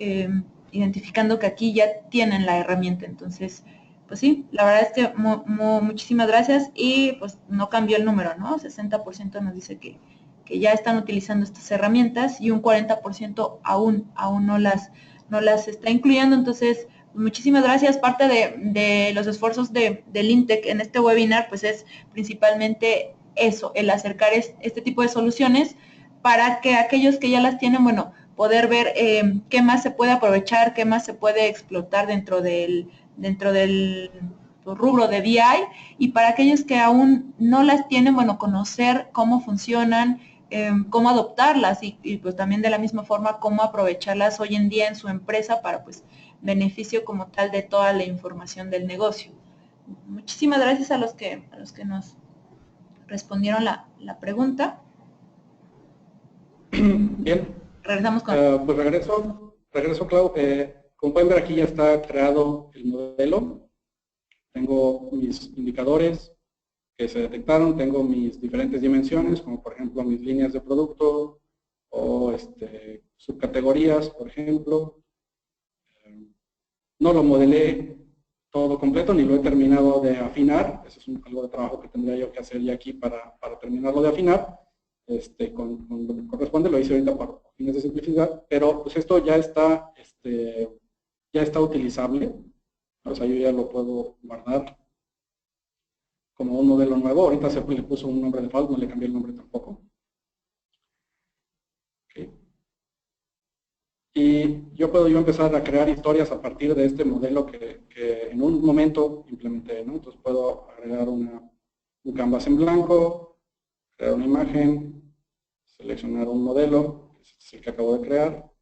identificando que aquí ya tienen la herramienta. Entonces, pues sí, la verdad es que muchísimas gracias y pues no cambió el número, ¿no? 60% nos dice que ya están utilizando estas herramientas y un 40% aún no las está incluyendo. Entonces, muchísimas gracias. Parte de los esfuerzos del INTEC en este webinar pues es principalmente eso, el acercar este tipo de soluciones para que aquellos que ya las tienen, bueno, poder ver qué más se puede aprovechar, qué más se puede explotar dentro del rubro de BI, y para aquellos que aún no las tienen, bueno, conocer cómo funcionan, cómo adoptarlas y pues también de la misma forma cómo aprovecharlas hoy en día en su empresa para pues beneficio como tal de toda la información del negocio. Muchísimas gracias a los que nos respondieron la pregunta. Bien. Regresamos con... Pues regreso, Clau. Como pueden ver aquí ya está creado el modelo. Tengo mis indicadores que se detectaron, tengo mis diferentes dimensiones, como por ejemplo mis líneas de producto o subcategorías, por ejemplo. No lo modelé todo completo, ni lo he terminado de afinar. Eso es algo de trabajo que tendría yo que hacer ya aquí para terminarlo de afinar. Con lo que corresponde, lo hice ahorita por fines de simplicidad, pero pues esto ya está utilizable. O sea, yo ya lo puedo guardar como un modelo nuevo. Ahorita le puso un nombre de default, no le cambié el nombre tampoco. Okay. Y yo puedo empezar a crear historias a partir de este modelo que en un momento implementé, ¿no? Entonces puedo agregar un canvas en blanco, crear una imagen, seleccionar un modelo, que es el que acabo de crear,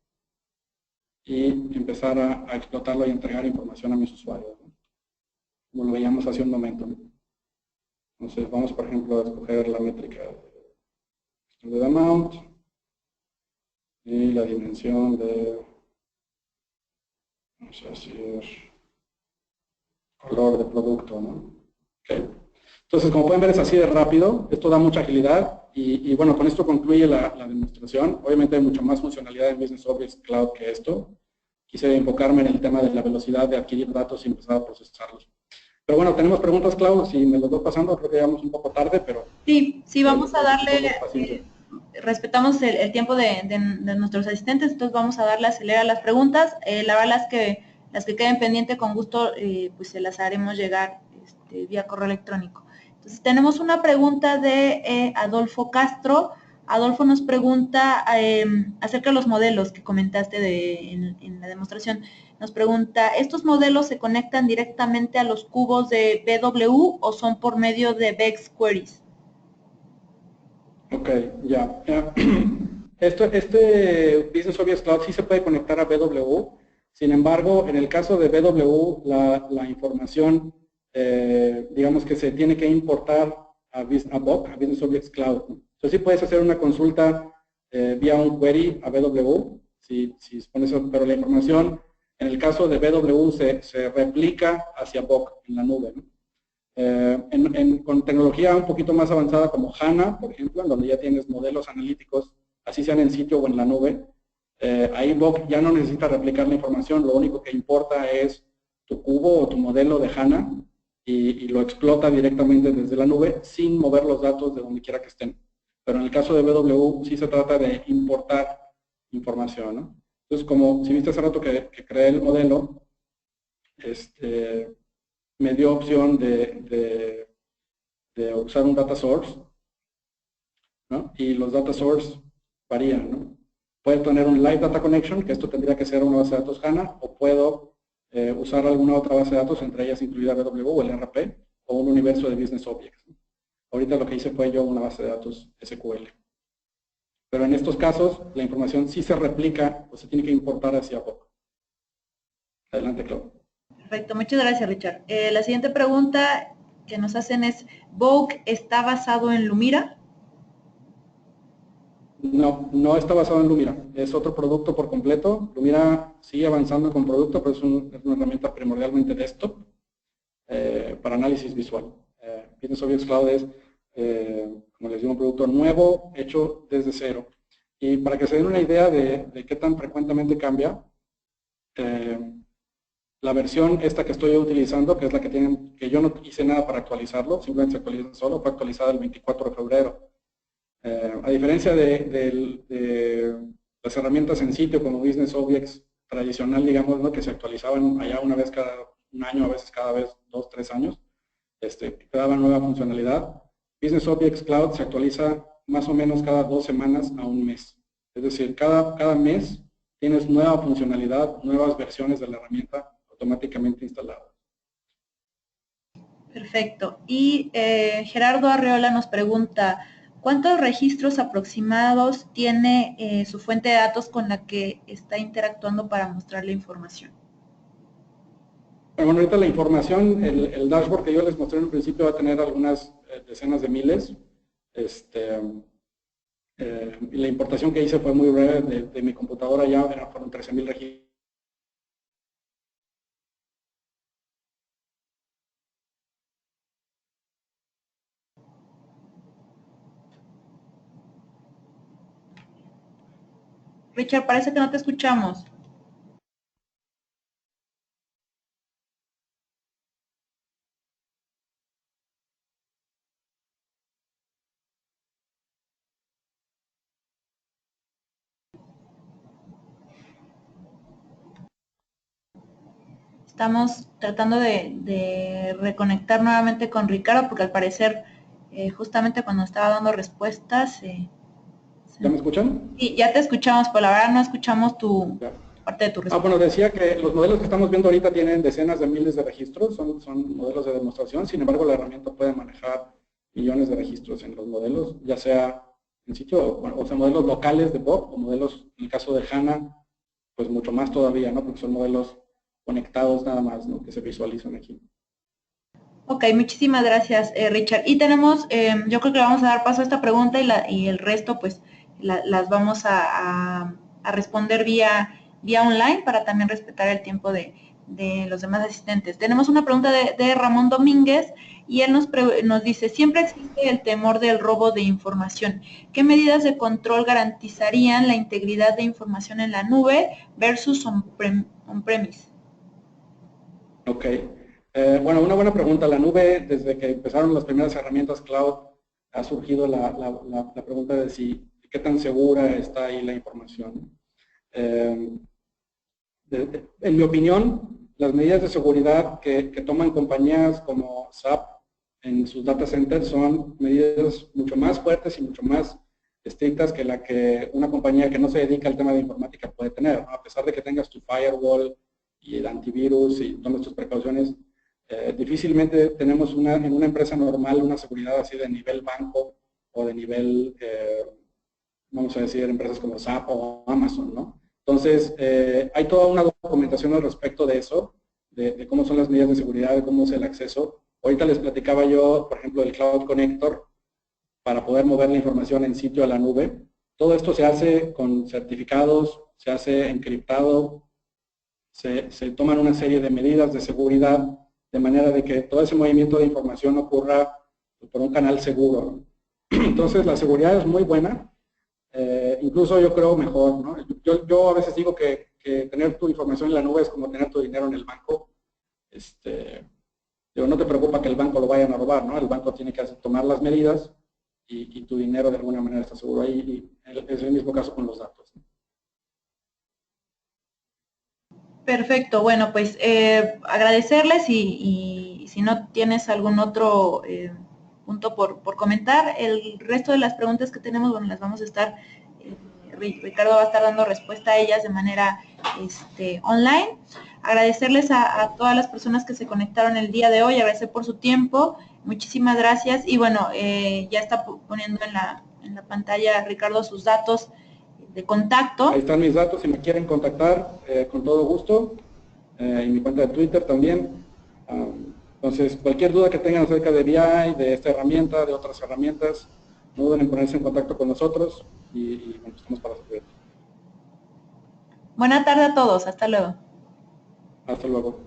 y empezar a explotarlo y entregar información a mis usuarios, ¿no? Como lo veíamos hace un momento, ¿no? Entonces vamos, por ejemplo, a escoger la métrica de amount y la dimensión de, vamos a decir, color de producto, ¿no? Okay. Entonces, como pueden ver, es así de rápido. Esto da mucha agilidad y bueno, con esto concluye la demostración. Obviamente hay mucha más funcionalidad en Business Objects Cloud que esto. Quise enfocarme en el tema de la velocidad de adquirir datos y empezar a procesarlos. Pero bueno, tenemos preguntas, Clau, si me lo voy pasando, creo que llegamos un poco tarde, pero... Sí, vamos a darle, respetamos el tiempo de nuestros asistentes, entonces vamos a darle acelera las preguntas. La verdad las que queden pendientes con gusto, pues se las haremos llegar vía correo electrónico. Entonces tenemos una pregunta de Adolfo Castro. Adolfo nos pregunta acerca de los modelos que comentaste en la demostración. Nos pregunta, ¿estos modelos se conectan directamente a los cubos de BW o son por medio de Bex Queries? Ok, ya. Este Business Objects Cloud sí se puede conectar a BW. Sin embargo, en el caso de BW, la información, digamos que se tiene que importar a BOC, a Business Objects Cloud, ¿no? Entonces sí puedes hacer una consulta vía un query a BW, si pones eso, pero la información, en el caso de BW, se replica hacia BOC en la nube, ¿no? Con tecnología un poquito más avanzada como HANA, por ejemplo, en donde ya tienes modelos analíticos, así sean en sitio o en la nube, ahí BOC ya no necesita replicar la información, lo único que importa es tu cubo o tu modelo de HANA y lo explota directamente desde la nube sin mover los datos de donde quiera que estén. Pero en el caso de BW sí se trata de importar información, ¿no? Entonces, como si viste hace rato que creé el modelo, me dio opción de usar un data source, ¿no? Y los data source varían, ¿no? Puedo tener un live data connection, que esto tendría que ser una base de datos HANA, o puedo usar alguna otra base de datos, entre ellas incluida BW o el RP, o un universo de business objects, ¿no? Ahorita lo que hice fue yo una base de datos SQL. Pero en estos casos, la información sí se replica o se tiene que importar hacia BOC. Adelante, Claudia. Perfecto, muchas gracias, Richard. La siguiente pregunta que nos hacen es, ¿BOC está basado en Lumira? No, no está basado en Lumira. Es otro producto por completo. Lumira sigue avanzando con producto, pero es una herramienta primordialmente desktop para análisis visual. Business Objects Cloud es, como les digo, un producto nuevo, hecho desde cero. Y para que se den una idea de qué tan frecuentemente cambia, la versión esta que estoy utilizando, que es la que tienen, que yo no hice nada para actualizarlo, simplemente se actualiza solo, fue actualizada el 24 de febrero. A diferencia de las herramientas en sitio como Business Objects tradicional, digamos, ¿no? Que se actualizaban allá una vez cada un año, a veces cada vez 2, 3 años, que daban nueva funcionalidad. Business Objects Cloud se actualiza más o menos cada 2 semanas a un mes. Es decir, cada mes tienes nueva funcionalidad, nuevas versiones de la herramienta automáticamente instaladas. Perfecto. Y Gerardo Arreola nos pregunta, ¿cuántos registros aproximados tiene su fuente de datos con la que está interactuando para mostrar la información? Bueno, ahorita la información, el dashboard que yo les mostré en un principio va a tener algunas decenas de miles. Y la importación que hice fue muy breve de mi computadora, ya fueron 13,000 registros. Richard, parece que no te escuchamos. Estamos tratando de reconectar nuevamente con Ricardo, porque al parecer, justamente cuando estaba dando respuestas... ¿Ya me escuchan? Sí, ya te escuchamos, pero la verdad no escuchamos tu parte de tu respuesta. Bueno, decía que los modelos que estamos viendo ahorita tienen decenas de miles de registros, son modelos de demostración, sin embargo la herramienta puede manejar millones de registros en los modelos, ya sea en sitio, o sea, modelos locales de Bob, o modelos, en el caso de HANA, pues mucho más todavía, ¿no? Porque son modelos conectados nada más, ¿no? Que se visualizan aquí. Ok, muchísimas gracias, Richard. Y tenemos, yo creo que le vamos a dar paso a esta pregunta y el resto, pues, las vamos a responder vía online para también respetar el tiempo de los demás asistentes. Tenemos una pregunta de Ramón Domínguez y él nos dice, siempre existe el temor del robo de información. ¿Qué medidas de control garantizarían la integridad de información en la nube versus on-premise? Ok. Bueno, una buena pregunta. La nube, desde que empezaron las primeras herramientas cloud, ha surgido la pregunta de si qué tan segura está ahí la información. En mi opinión, las medidas de seguridad que toman compañías como SAP en sus data centers son medidas mucho más fuertes y mucho más estrictas que la que una compañía que no se dedica al tema de informática puede tener, ¿no? A pesar de que tengas tu firewall y el antivirus y tomas tus precauciones, difícilmente tenemos en una empresa normal una seguridad así de nivel banco o de nivel, vamos a decir, empresas como SAP o Amazon, ¿no? Entonces, hay toda una documentación al respecto de eso, de cómo son las medidas de seguridad, de cómo es el acceso. Ahorita les platicaba yo, por ejemplo, del Cloud Connector, para poder mover la información en sitio a la nube. Todo esto se hace con certificados, se hace encriptado, se toman una serie de medidas de seguridad, de manera de que todo ese movimiento de información ocurra por un canal seguro. Entonces, la seguridad es muy buena. Incluso yo creo mejor, ¿no? Yo a veces digo que tener tu información en la nube es como tener tu dinero en el banco. Digo, no te preocupa que el banco lo vayan a robar, ¿no? El banco tiene que tomar las medidas y tu dinero de alguna manera está seguro ahí. Y es el mismo caso con los datos, ¿no? Perfecto, bueno, pues agradecerles y si no tienes algún otro punto por comentar, el resto de las preguntas que tenemos, bueno, las vamos a estar, Ricardo va a estar dando respuesta a ellas de manera online. Agradecerles a todas las personas que se conectaron el día de hoy, agradecer por su tiempo, muchísimas gracias y bueno, ya está poniendo en la pantalla Ricardo sus datos de contacto. Ahí están mis datos, si me quieren contactar, con todo gusto, y mi cuenta de Twitter también. Entonces, cualquier duda que tengan acerca de BI, de esta herramienta, de otras herramientas, no duden en ponerse en contacto con nosotros y bueno, estamos para servir. Buena tarde a todos, hasta luego. Hasta luego.